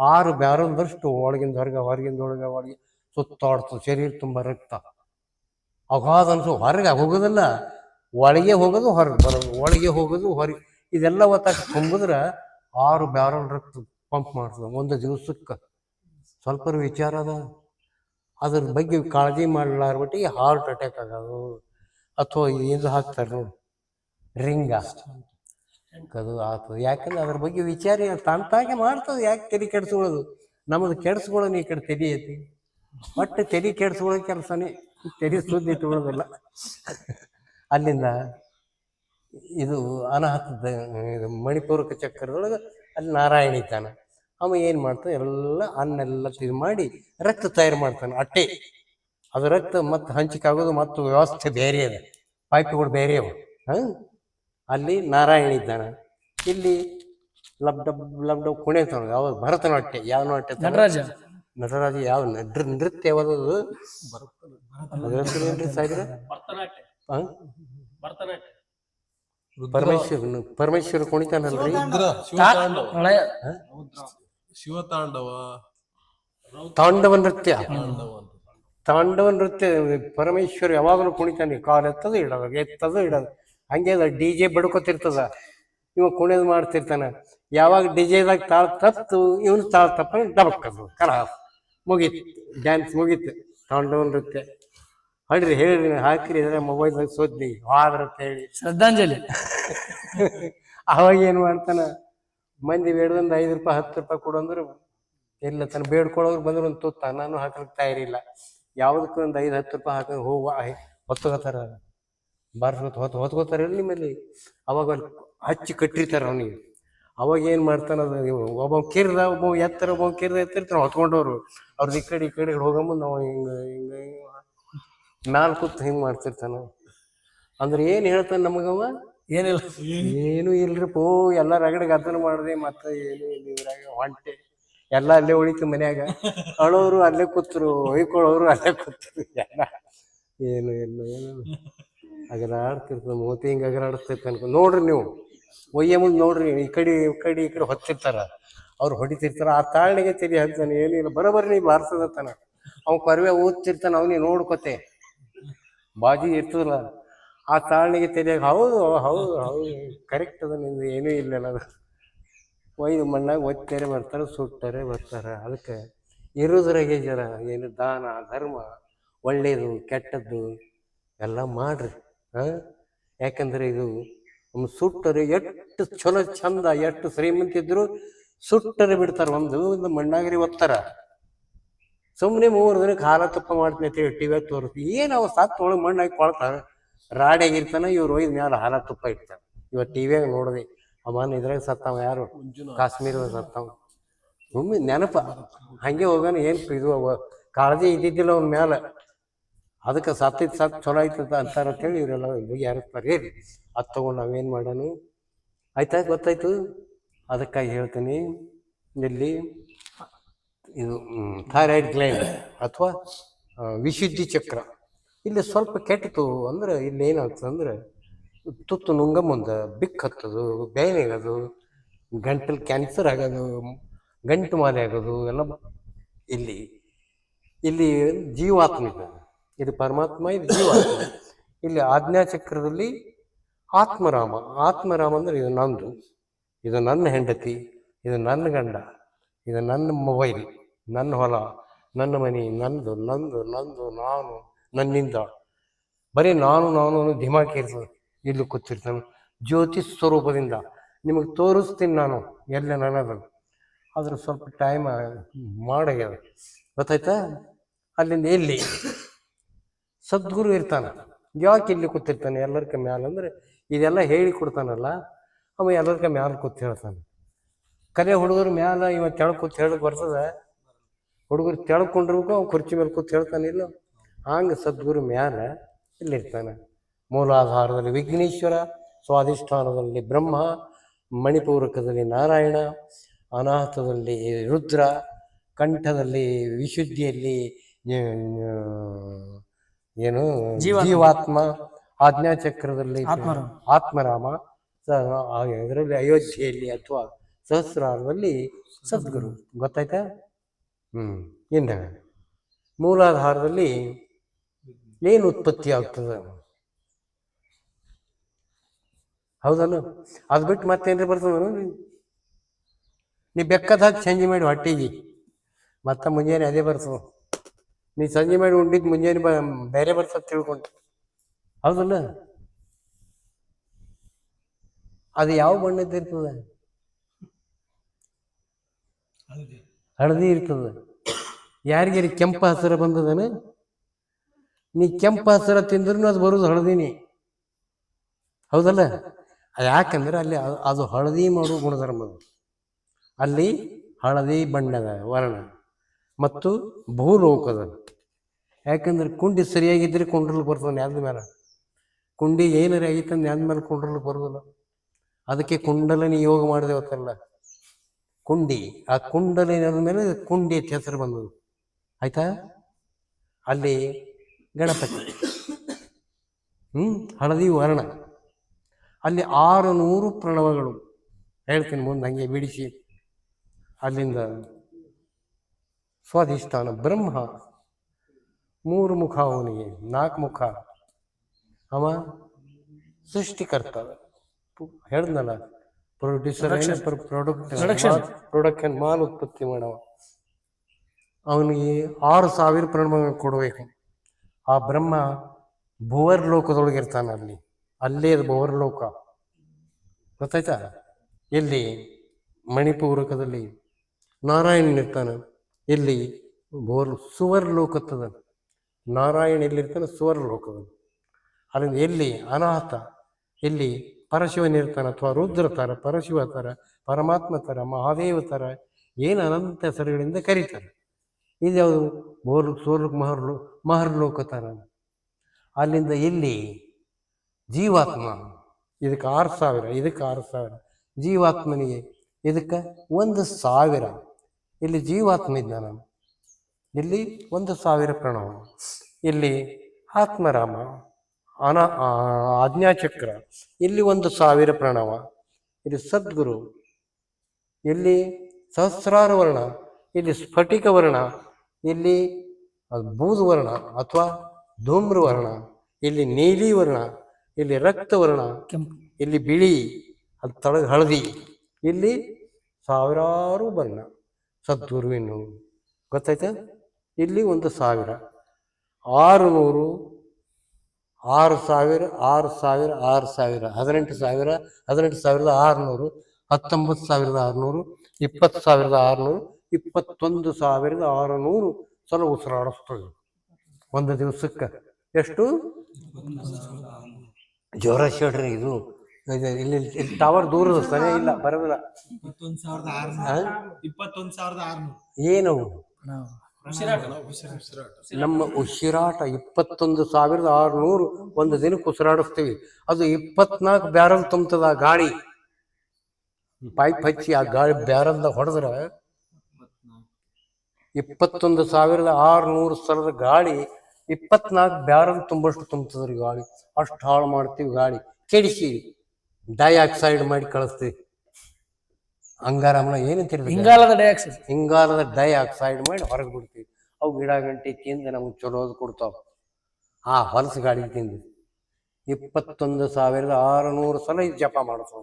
6 ಬ್ಯಾರಲ್ದಷ್ಟು ಒಳಗಿಂದ ಹೊರಗೆ ಸುತ್ತಾಡ್ತದೆ. ಶರೀರ ತುಂಬ ರಕ್ತ ಅಗಾಧ ಅನ್ಸೋ. ಹೊರಗೆ ಹೋಗೋದಲ್ಲ, ಒಳಗೆ ಹೋಗೋದು, ಹೊರಗೆ ಬರೋದು, ಒಳಗೆ ಹೋಗೋದು, ಹೊರಗೆ. ಇದೆಲ್ಲ ಒತ್ತಾಗಿ ತುಂಬಿದ್ರೆ 6 ಬ್ಯಾರಲ್ ರಕ್ತ ಪಂಪ್ ಮಾಡ್ತದೆ ಒಂದು ದಿವಸಕ್ಕೆ. ಸ್ವಲ್ಪ ವಿಚಾರ ಅದ. ಅದ್ರ ಬಗ್ಗೆ ಕಾಳಜಿ ಮಾಡಲಾರ್ಬಿಟ್ಟಿಗೆ ಹಾರ್ಟ್ ಅಟ್ಯಾಕ್ ಆಗೋದು, ಅಥವಾ ಇದು ಹಾಕ್ತಾರೆ ನೋಡಿ ರಿಂಗ ಅದು ಆಗ್ತದೆ. ಯಾಕಂದ್ರೆ ಅದ್ರ ಬಗ್ಗೆ ವಿಚಾರ ತಂತಾಗೆ ಮಾಡ್ತದೆ. ಯಾಕೆ ತಲೆ ಕೆಡಿಸ್ಕೊಳ್ಳೋದು? ನಮ್ಮದು ಕೆಡಿಸ್ಕೊಳ್ಳೋದು ಈ ಕಡೆ ತಲೆ ಐತಿ, ಒಟ್ಟು ತಲೆ ಕೆಡಿಸ್ಕೊಳ್ಳೋ ಕೆಲಸನೇ, ತಲೆ ಸುದ್ದಿ ಇಟ್ಕೊಳ್ಳೋದಿಲ್ಲ. ಅಲ್ಲಿಂದ ಇದು ಅನಾಹುತದ ಇದು ಮಣಿಪೂರಕ ಚಕ್ರದೊಳಗೆ ಅಲ್ಲಿ ನಾರಾಯಣ ಇದ್ದಾನೆ. ಅವ ಏನು ಮಾಡ್ತಾನೆ, ಎಲ್ಲ ಅನ್ನೆಲ್ಲ ಇದು ಮಾಡಿ ರಕ್ತ ತಯಾರು ಮಾಡ್ತಾನೆ. ಅಟ್ಟೆ ಅದು ರಕ್ತ ಮತ್ತು ಹಂಚಿಕೆ ಆಗೋದು ಮತ್ತು ವ್ಯವಸ್ಥೆ ಬೇರೆ ಅದ, ಪೈಪ್ಗಳು ಬೇರೆ ಅವ. ಅಲ್ಲಿ ನಾರಾಯಣ ಇದ್ದಾನೆ. ಇಲ್ಲಿ ಲಬ್ಡಬ್ ಕುಣಿತಾನ. ಯಾವ ಭರತನಾಟ್ಯ, ಯಾವ ನಾಟ್ಯ? ನಟರಾಜ. ನಟರಾಜ. ಯಾವ ನೃತ್ಯ ಯಾವುದು? ಸಾಯಿದ್ರೆ ಪರಮೇಶ್ವರ ಕುಣಿತಾನಲ್ರಿ, ಶಿವತಾಂಡವ, ತಾಂಡವ ನೃತ್ಯ. ತಾಂಡವ ನೃತ್ಯ ಪರಮೇಶ್ವರ ಯಾವಾಗಲೂ ಕುಣಿತಾನೆ. ಕಾಲು ಎತ್ತದು ಇಡೋದು, ಎತ್ತದು ಇಡೋದು, ಹಂಗೆ ಅದ. ಡಿ ಜೆ ಬಡ್ಕೋತಿರ್ತದ, ಇವ ಕುಣಿಯೋದು ಮಾಡ್ತಿರ್ತಾನೆ. ಯಾವಾಗ ಡಿ ಜೆದಾಗ ತಾಳ ತಪ್ಪು, ಇವನು ತಾಳ ತಪ್ಪ ಡಬಕ್ಕದು, ಕಲ ಮುಗೀತು, ಡ್ಯಾನ್ಸ್ ಮುಗೀತು. ತಾಂಡವ ನೃತ್ಯ ಹೇಳ್ರಿ, ಹೇಳ್ರಿ, ಹಾಕಿರಿ ಇದ್ರೆ ಮೊಬೈಲ್ದಾಗ ಸೋದ್ನಿ ಹಾದ್ರಂತ ಹೇಳಿ ಶ್ರದ್ಧಾಂಜಲಿ. ಅವಾಗ ಏನು ಮಾಡ್ತಾನ, ಮಂದಿ ಬೇಡ್ದೊಂದು 5 ರೂಪಾಯಿ 10 ರೂಪಾಯಿ ಕೊಡು ಅಂದ್ರೆ ಇಲ್ಲ, ತನ್ನ ಬೇಡ್ಕೊಳ್ಳೋರು ಬಂದ್ರೆ ಒಂದು ತುತ್ತ ನಾನು ಹಾಕಲಿಕ್ಕೆ ತಯಾರಿಲ್ಲ. ಯಾವುದಕ್ಕೂ ಒಂದು 5-10 ರೂಪಾಯಿ ಹಾಕಿ ಹೋಗುವ ಹೊತ್ಕೋತಾರ, ಬಾರ್ಸ್ಕೊತ ಹೊತ್ಕೋತಾರ ನಿಮ್ಮಲ್ಲಿ. ಅವಾಗ ಅಲ್ಲಿ ಹಚ್ಚಿ ಕಟ್ಟಿರ್ತಾರೆ ಅವನಿಗೆ. ಅವಾಗ ಏನು ಮಾಡ್ತಾನ, ಅದು ಒಬ್ಬ ಕಿರ್ದ, ಒಬ್ಬ ಎತ್ತರ, ಒಬ್ಬ ಕಿರ್ದ ಎತ್ತಿರ್ತಾನೆ ಹೊತ್ಕೊಂಡವ್ರು. ಅವ್ರದ್ದು ಈ ಕಡೆ ಹೋಗಂಬಂದು ನಾವು ಹಿಂಗೆ ಹಿಂಗೆ ಮ್ಯಾಲ್ ಕೂತ್ ಹಿಂಗೆ ಮಾಡ್ತಿರ್ತಾನ. ಅಂದ್ರೆ ಏನು ಹೇಳ್ತಾನೆ ನಮಗವ? ಏನಿಲ್ಲ, ಏನು ಇಲ್ರಿ ಪೋ, ಎಲ್ಲ ರಗಡಿಗೆ ಅದನ್ನ ಮಾಡಿದೆ, ಮತ್ತೆ ಏನು ಇಲ್ಲ, ಇದ್ರಾಗ ಹೊಂಟೆ ಎಲ್ಲ ಅಲ್ಲೇ ಉಳಿತು ಮನ್ಯಾಗ. ಅಳೋರು ಅಲ್ಲೇ ಕೂತ್ರು, ಹೊಯ್ಕೊಳ್ಳೋರು ಅಲ್ಲೇ ಕೂತ್ರು, ಎಲ್ಲ ಏನು ಇಲ್ಲ ಏನು ಅಗರಾಡ್ತಿರ್ತದೆ. ಮೂತಿ ಹಿಂಗೆ ಅಗರಾಡಿಸ್ತೈತೆ ಅನ್ಕೊ. ನೋಡ್ರಿ ನೀವು ಒಯ್ಯ ಮುಂದೆ ನೋಡ್ರಿ, ಈ ಕಡೆ ಹೊತ್ತಿರ್ತಾರ, ಅವ್ರು ಹೊಡಿತಿರ್ತಾರ. ಆ ತಾಳ್ನಿಗೆ ತೆರಿ ಹಾಕ್ತಾನೆ, ಏನಿಲ್ಲ, ಬರೋಬ್ಬರಿ ನೀ ಬಾರ್ಸದತ್ತಾನ. ಅವ್ನು ಕರಿವೆ ಓದ್ತಿರ್ತಾನೆ, ಅವನಿಗೆ ನೋಡ್ಕೊತೆ ಬಾಜಿ ಇರ್ತದಲ್ಲ, ಆ ತಾಳ್ನಿಗೆ ತೆರಿಯಾಗ ಹೌದು ಹೌದು ಹೌದು ಕರೆಕ್ಟ್ ಅದ, ನಿಮ್ದು ಏನೂ ಇಲ್ಲ ಅದು. ಒಯ್ದು ಮಣ್ಣಾಗ ಒತ್ತಾರೆ ಬರ್ತಾರೆ, ಸುಟ್ತಾರೆ ಬರ್ತಾರೆ. ಅದಕ್ಕೆ ಇರೋದ್ರಾಗೆ ಜರ ಏನು ದಾನ ಧರ್ಮ, ಒಳ್ಳೇದು ಕೆಟ್ಟದ್ದು ಎಲ್ಲ ಮಾಡ್ರಿ. ಯಾಕಂದ್ರೆ ಇದು ಸುಟ್ಟರೆ ಎಷ್ಟು ಚಲೋ ಚಂದ, ಎಷ್ಟು ಶ್ರೀಮಂತಿದ್ರು ಸುಟ್ಟರೆ ಬಿಡ್ತಾರೆ, ಒಂದು ಮಣ್ಣಾಗರಿ ಒತ್ತಾರ. ಸುಮ್ಮನೆ 3 ದಿನಕ್ಕೆ ಹಾಲ ತುಪ್ಪ ಮಾಡ್ತೀನಿ ಅಂತ ಹೇಳಿ ಟಿವಿಯಾಗ ತೋರಿಸ್ತೀವಿ. ಏನು ಅವ ಸತ್ತು ಒಳಗೆ ಮಣ್ಣಾಗಿ ಕೊಳ್ತಾನೆ, ರಾಡಿಯಾಗಿರ್ತಾನೆ. ಇವ್ರು ಒಯ್ದು ಮ್ಯಾಲ ಹಾಲ ತುಪ್ಪ ಇಡ್ತಾರೆ. ಇವತ್ತು ಟಿವಿಯಾಗ ನೋಡಿದೆ, ಅವನ ಇದ್ರಾಗ ಸತ್ತಾವ, ಯಾರು ಕಾಶ್ಮೀರದಾಗ ಸತ್ತಾವ. ಒಮ್ಮೆ ನೆನಪ ಹಂಗೆ ಹೋಗೋಣ. ಏನು ಇದು ಕಾಳಜಿ ಇದ್ದಿದ್ದಿಲ್ಲ ಅವನ ಮ್ಯಾಲ, ಅದಕ್ಕೆ ಸತ್ತು ಚಲೋ ಆಯ್ತದ ಅಂತಾರ ಅಂತೇಳಿ ಇವರೆಲ್ಲ ಬಗ್ಗೆ ಯಾರಿಸ್ತಾರೆ. ಹೇಳಿ ಅದು ತೊಗೊಂಡು ನಾವೇನು ಮಾಡೋಣ? ಆಯ್ತಾ, ಗೊತ್ತಾಯ್ತು. ಅದಕ್ಕಾಗಿ ಹೇಳ್ತೀನಿ, ಇಲ್ಲಿ ಇದು ಥೈರಾಯ್ಡ್ ಗ್ಲ್ಯಾಂಡ್ ಅಥವಾ ವಿಶುದ್ಧಿ ಚಕ್ರ ಇಲ್ಲಿ ಸ್ವಲ್ಪ ಕೆಟ್ಟಿತು ಅಂದ್ರೆ ಇಲ್ಲಿ ಏನಾಗ್ತದೆ ಅಂದ್ರೆ ತುತ್ತು ನುಂಗ ಮುಂದೆ ಬಿಕ್ ಹತ್ತದು, ಬೇನೆಗೋದು, ಗಂಟಲು ಕ್ಯಾನ್ಸರ್ ಆಗೋದು, ಗಂಟು ಮಾಲೆ ಆಗೋದು ಎಲ್ಲ. ಇಲ್ಲಿ ಜೀವಾತ್ಮ ಇದೆ, ಇದು ಪರಮಾತ್ಮ, ಇದು ಜೀವಾತ್ಮ. ಇಲ್ಲಿ ಆಜ್ಞಾಚಕ್ರದಲ್ಲಿ ಆತ್ಮರಾಮ ಅಂದ್ರೆ ಇದು ನಂದು, ಇದು ನನ್ನ ಹೆಂಡತಿ, ಇದು ನನ್ನ ಗಂಡ, ಇದು ನನ್ನ ಮೊಬೈಲ್, ನನ್ನ ಹೊಲ, ನನ್ನ ಮನೆ, ನಂದು ನಂದು ನಂದು ನಾನು ನನ್ನಿಂದ ಬರೀ ನಾನು ಧಿಮಾಕಿ ಇರ್ತದೆ. ಇಲ್ಲಿ ಕೂತಿರ್ತಾನೆ ಜ್ಯೋತಿ ಸ್ವರೂಪದಿಂದ ನಿಮಗೆ ತೋರಿಸ್ತೀನಿ ನಾನು ಎಲ್ಲ ನನ್ನದು. ಆದ್ರೆ ಸ್ವಲ್ಪ ಟೈಮ್ ಮಾಡಾಗ್ಯದ, ಗೊತ್ತಾಯ್ತಾ? ಅಲ್ಲಿಂದ ಎಲ್ಲಿ ಸದ್ಗುರು ಇರ್ತಾನೆ. ಯಾಕೆ ಇಲ್ಲಿ ಕೂತಿರ್ತಾನೆ ಎಲ್ಲರ್ಕ ಮ್ಯಾಲ ಅಂದ್ರೆ ಇದೆಲ್ಲ ಹೇಳಿ ಕೊಡ್ತಾನಲ್ಲ ಅವ, ಎಲ್ಲರ್ಕ ಮ್ಯಾಲ ಕೂತ್ ಹೇಳ್ತಾನೆ. ಕರೆ ಹುಡುಗರು ಮ್ಯಾಲ ಇವ ತೆಳಗ್ ಕೂತ್ ಹೇಳಕ್ ಬರ್ತದ? ಹುಡುಗರು ತೆಳ್ಕೊಂಡಿರ್ಬೇಕು, ಅವ್ನು ಕುರ್ಚಿ ಮೇಲೆ ಕೂತ್ ಹೇಳ್ತಾನಿಲ್ಲ. ಹಂಗೆ ಸದ್ಗುರು ಮ್ಯಾಲ ಇಲ್ಲಿರ್ತಾನೆ. ಮೂಲಾಧಾರದಲ್ಲಿ ವಿಘ್ನೇಶ್ವರ, ಸ್ವಾಧಿಷ್ಠಾನದಲ್ಲಿ ಬ್ರಹ್ಮ, ಮಣಿಪೂರಕದಲ್ಲಿ ನಾರಾಯಣ, ಅನಾಹತದಲ್ಲಿ ರುದ್ರ, ಕಂಠದಲ್ಲಿ ವಿಶುದ್ಧಿಯಲ್ಲಿ ಏನು ಜೀವಾತ್ಮ, ಆಜ್ಞಾಚಕ್ರದಲ್ಲಿ ಆತ್ಮರಾಮ, ಇದರಲ್ಲಿ ಅಯೋಧ್ಯೆಯಲ್ಲಿ ಅಥವಾ ಸಹಸ್ರಾರದಲ್ಲಿ ಸದ್ಗುರು. ಗೊತ್ತಾಯ್ತಾ? ಇನ್ನು ಮೂಲಾಧಾರದಲ್ಲಿ ಏನು ಉತ್ಪತ್ತಿ ಆಗ್ತದೆ? ಹೌದಲ್ಲ? ಅದು ಬಿಟ್ಟು ಮತ್ತೇನ್ರಿ ಬರ್ತದ? ನೀ ಬೆಕ್ಕದ ಹಾಕಿ ಚೇಂಜ್ ಮಾಡಿ ಹೊಟ್ಟಿಗೆ, ಮತ್ತೆ ಮುಂಜಾನೆ ಅದೇ ಬರ್ತದೆ. ನೀ ಸಂಜೆ ಮಾಡಿ ಉಂಡಿದ್ದು ಮುಂಜಾನೆ ಬೇರೆ ಬರ್ತದೆ ತಿಳ್ಕೊಂಡು, ಹೌದಲ್ಲ? ಅದು ಯಾವ ಬಣ್ಣದ್ದು ಇರ್ತದೆ? ಹಳದಿ ಇರ್ತದೆ. ಯಾರಿಗಾರಿ ಕೆಂಪ ಹಸಿರ ಬಂದದನ? ನೀ ಕೆಂಪ ಹಸಿರ ತಿಂದ್ರೂ ಅದು ಬರುದು ಹಳದಿನಿ, ಹೌದಲ್ಲ? ಯಾಕಂದ್ರೆ ಅಲ್ಲಿ ಅದು ಹಳದಿ ಮಾಡುವ ಗುಣಧರ್ಮದ, ಅಲ್ಲಿ ಹಳದಿ ಬಣ್ಣದ ವರ್ಣ ಮತ್ತು ಭೂಲೋಕದ. ಯಾಕಂದ್ರೆ ಕುಂಡಿ ಸರಿಯಾಗಿದ್ರೆ ಕೊಂಡ್ರಲ್ ಬರ್ತದೆ ನ್ಯಾದ ಮೇಲೆ. ಕುಂಡಿ ಏನಾರ ಆಗಿತ್ತ ನ್ಯಾದ ಮೇಲೆ ಕೊಂಡ್ರಲ್ ಬರೋದಿಲ್ಲ. ಅದಕ್ಕೆ ಕುಂಡಲಿನಿ ಯೋಗ ಮಾಡಿದೆವತ್ತಲ್ಲ, ಕುಂಡಿ, ಆ ಕುಂಡಲಿನ ಮೇಲೆ ಕುಂಡಿ ಅಂತ ಹೆಸರು ಬಂದದು, ಆಯ್ತಾ? ಅಲ್ಲಿ ಗಣಪತಿ ಹಳದಿ ವರ್ಣ, ಅಲ್ಲಿ 600 ಪ್ರಣವಗಳು ಹೇಳ್ತೀನಿ ಮುಂದೆ ಹಂಗೆ ಬಿಡಿಸಿ. ಅಲ್ಲಿಂದ ಸ್ವಾಧಿಷ್ಠಾನ ಬ್ರಹ್ಮ, 3 ಮುಖ ಅವನಿಗೆ, 4 ಮುಖ. ಅವ ಸೃಷ್ಟಿಕರ್ತ, ಹೇಳ್ದನಲ್ಲ, ಪ್ರೊಡ್ಯೂಸರ್, ಪ್ರೊಡಕ್ಷನ್ ಮಾಲ್ ಉತ್ಪತ್ತಿ ಮಾಡವ. ಅವನಿಗೆ 6000 ಪ್ರಣವಗಳು ಕೊಡಬೇಕು. ಆ ಬ್ರಹ್ಮ ಭುವರ್ ಲೋಕದೊಳಗೆ ಇರ್ತಾನ, ಅಲ್ಲೇ ಅದು ಭುವರ್ ಲೋಕ, ಗೊತ್ತಾಯ್ತಾ? ಎಲ್ಲಿ? ಮಣಿಪೂರಕದಲ್ಲಿ ನಾರಾಯಣನ್ ಇರ್ತಾನ. ಎಲ್ಲಿ? ಸುವರ್ ಲೋಕತ್ತದ. ನಾರಾಯಣ ಎಲ್ಲಿರ್ತಾನೆ? ಸುವರ್ ಲೋಕದಲ್ಲಿ. ಅಲ್ಲಿಂದ ಎಲ್ಲಿ? ಅನಾಥ. ಎಲ್ಲಿ? ಪರಶಿವನ್ ಇರ್ತಾನೆ, ಅಥವಾ ರುದ್ರ ತರ, ಪರಶಿವ ತರ, ಪರಮಾತ್ಮ ತರ, ಮಹಾದೇವ ತರ, ಏನು ಅನಂತ ಹೆಸರುಗಳಿಂದ ಕರೀತಾರೆ. ಇದು ಯಾವುದು? ಮಹರ್ಲೋಕ ತರ. ಅಲ್ಲಿಂದ ಎಲ್ಲಿ? ಜೀವಾತ್ಮ. ಇದಕ್ಕೆ 6000, ಇದಕ್ಕೆ 6000. ಜೀವಾತ್ಮನಿಗೆ ಇದಕ್ಕೆ 1000. ಇಲ್ಲಿ ಜೀವಾತ್ಮ ಇದ್ದಾನ, ಇಲ್ಲಿ 1000 ಪ್ರಣವ. ಇಲ್ಲಿ ಆತ್ಮರಾಮ, ಆಜ್ಞಾಚಕ್ರ, ಇಲ್ಲಿ 1000 ಪ್ರಣವ. ಇಲ್ಲಿ ಸದ್ಗುರು, ಇಲ್ಲಿ ಸಹಸ್ರಾರ ವರ್ಣ, ಇಲ್ಲಿ ಸ್ಫಟಿಕ ವರ್ಣ, ಇಲ್ಲಿ ಬೂದುವರ್ಣ ಅಥವಾ ಧೂಮ್ರವರ್ಣ, ಇಲ್ಲಿ ನೀಲಿ ವರ್ಣ, ಇಲ್ಲಿ ರಕ್ತವರ್ಣ, ಇಲ್ಲಿ ಬಿಳಿ, ಅದು ತಳಗ ಹಳದಿ, ಇಲ್ಲಿ 1000 ಬಣ್ಣ ಸದ್ಗುರುವಿನ, ಗೊತ್ತಾಯ್ತಾ? ಇಲ್ಲಿ 1000, 600, 6000, 6000, 6000, 18,000, 18,600, 19,600, 20,600, 21,600 ಸಲ ಉಸಿರಾಡಿಸ್ತದೆ ಒಂದು ದಿವಸಕ್ಕೆ. ಎಷ್ಟು? ಜೋರ ಹೇಳ್ರಿ. ಇದು ಇಲ್ಲಿ ಟವರ್ ದೂರದ ಸರಿ ಇಲ್ಲ, ಬರೋದಿಲ್ಲ. 21,600 ಏನು ನಮ್ಮ ಉಸಿರಾಟ? 21,600 ಒಂದು ದಿನಕ್ಕೆ ಉಸಿರಾಡಿಸ್ತೀವಿ. ಅದು 24 ಬ್ಯಾರಲ್ ತುಂಬುತ್ತದ ಆ ಗಾಳಿ. ಪೈಪ್ ಹಚ್ಚಿ ಆ ಗಾಳಿ ಬ್ಯಾರಲ್ದ ಹೊಡೆದ್ರೆ 21,600 ಸ್ಥಳದ ಗಾಳಿ 24 ಬ್ಯಾರಲ್ ತುಂಬಷ್ಟು ತುಂಬುತ್ತದ್ರಿ ಗಾಳಿ. ಅಷ್ಟು ಹಾಳು ಮಾಡ್ತೀವಿ ಗಾಳಿ, ಕೆಡಿಸಿ ಡೈಆಕ್ಸೈಡ್ ಮಾಡಿ ಕಳಿಸ್ತೀವಿ. ಅಂಗಾರಮ್ಲ ಏನಂತೀರಿ? ಇಂಗಾಲದ ಡೈಆಕ್ಸೈಡ್ ಮಾಡಿ ಹೊರಗೆ ಬಿಡ್ತೀವಿ. ಅವು ಗಿಡ ಗಂಟೆ ತಿಂದು ನಮ್ಗೆ ಚಲೋದು ಕೊಡ್ತಾವ. ಆ ಹೊಲಸು ಗಾಳಿ ತಿಂದು 21,600 ಸಲ ಇದು ಜಪ ಮಾಡ್ತಾವ.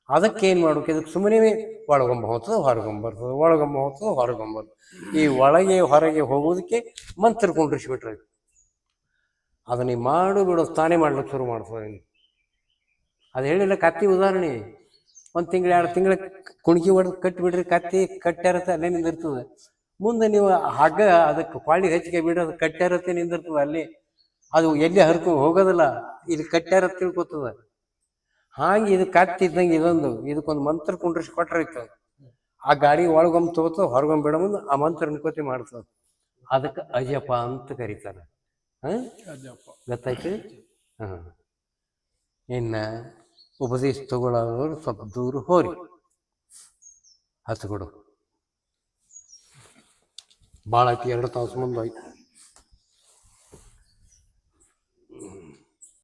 ಅದಕ್ಕೇನು ಮಾಡ್ಬೇಕು? ಇದಕ್ಕೆ ಸುಮ್ಮನೆ ಒಳಗೊಂಬ ಹೋಗ್ತದೆ, ಹೊರಗೊಂಬರ್ತದೆ, ಒಳಗೊಂಬ ಹೋಗ್ತದೆ, ಹೊರಗೊಂಬರ್ತದೆ. ಈ ಒಳಗೆ ಹೊರಗೆ ಹೋಗೋದಕ್ಕೆ ಮಂತ್ರ ಕುಂಡ್ರಿಸ್ಬಿಟ್ರೆ ಅದನ್ನ ಮಾಡು ಬಿಡೋ ತಾನೇ ಮಾಡ್ಲಿಕ್ಕೆ ಶುರು ಮಾಡ್ತದೆ. ಅದು ಹೇಳಿಲ್ಲ ಕತ್ತಿ ಉದಾಹರಣೆ. 1 ತಿಂಗಳು 2 ತಿಂಗಳ ಕುಣಿಕೆ ಹೊಡೆದು ಕಟ್ಟಿಬಿಡ್ರಿ, ಕತ್ತಿ ಕಟ್ಟಾರತ್ತೆ ಅಲ್ಲೇ ನಿಂದಿರ್ತದೆ. ಮುಂದೆ ನೀವು ಹಗ್ಗ ಅದಕ್ಕೆ ಕೊಳ್ಳಿ ಹೆಚ್ಚಿಗೆ ಬಿಡೋದು ಕಟ್ಟಾರತ್ತೆ ನಿಂದಿರ್ತದೆ ಅಲ್ಲಿ. ಅದು ಎಲ್ಲಿ ಹರ್ಕೊಂಡು ಹೋಗೋದಿಲ್ಲ, ಇಲ್ಲಿ ಕಟ್ಟಾರತ್ತೆ ತಿಳ್ಕೊತದ. ಹಾಗೆ ಇದು ಕತ್ತಿದ್ದಂಗೆ ಇದಕ್ಕೊಂದು ಮಂತ್ರ ಕುಂಡ್ರಿಸಿ ಕೊಟ್ಟರೆ ಆ ಗಾಡಿ ಒಳಗೊಮ್ಮೆ ತಗೋತದೆ, ಹೊರಗೊಮ್ಮೆ ಬಿಡೋ ಮುಂದೆ ಆ ಮಂತ್ರ ಅನ್ಕೋತಿ ಮಾಡ್ತದೆ. ಅದಕ್ಕೆ ಅಜಪ ಅಂತ ಕರೀತಾರೆ. ಗೊತ್ತಾಯ್ತು? ಇನ್ನು ಉಪದೇಶ ತಗೊಳ್ಳೋರು ಸ್ವಲ್ಪ ದೂರ ಹೋರಿ, ಹಚ್ಕೊಡು. ಭಾಳ ಆಯ್ತು, 2 ತಾಸು ಮುಂದೆ ಆಯ್ತು.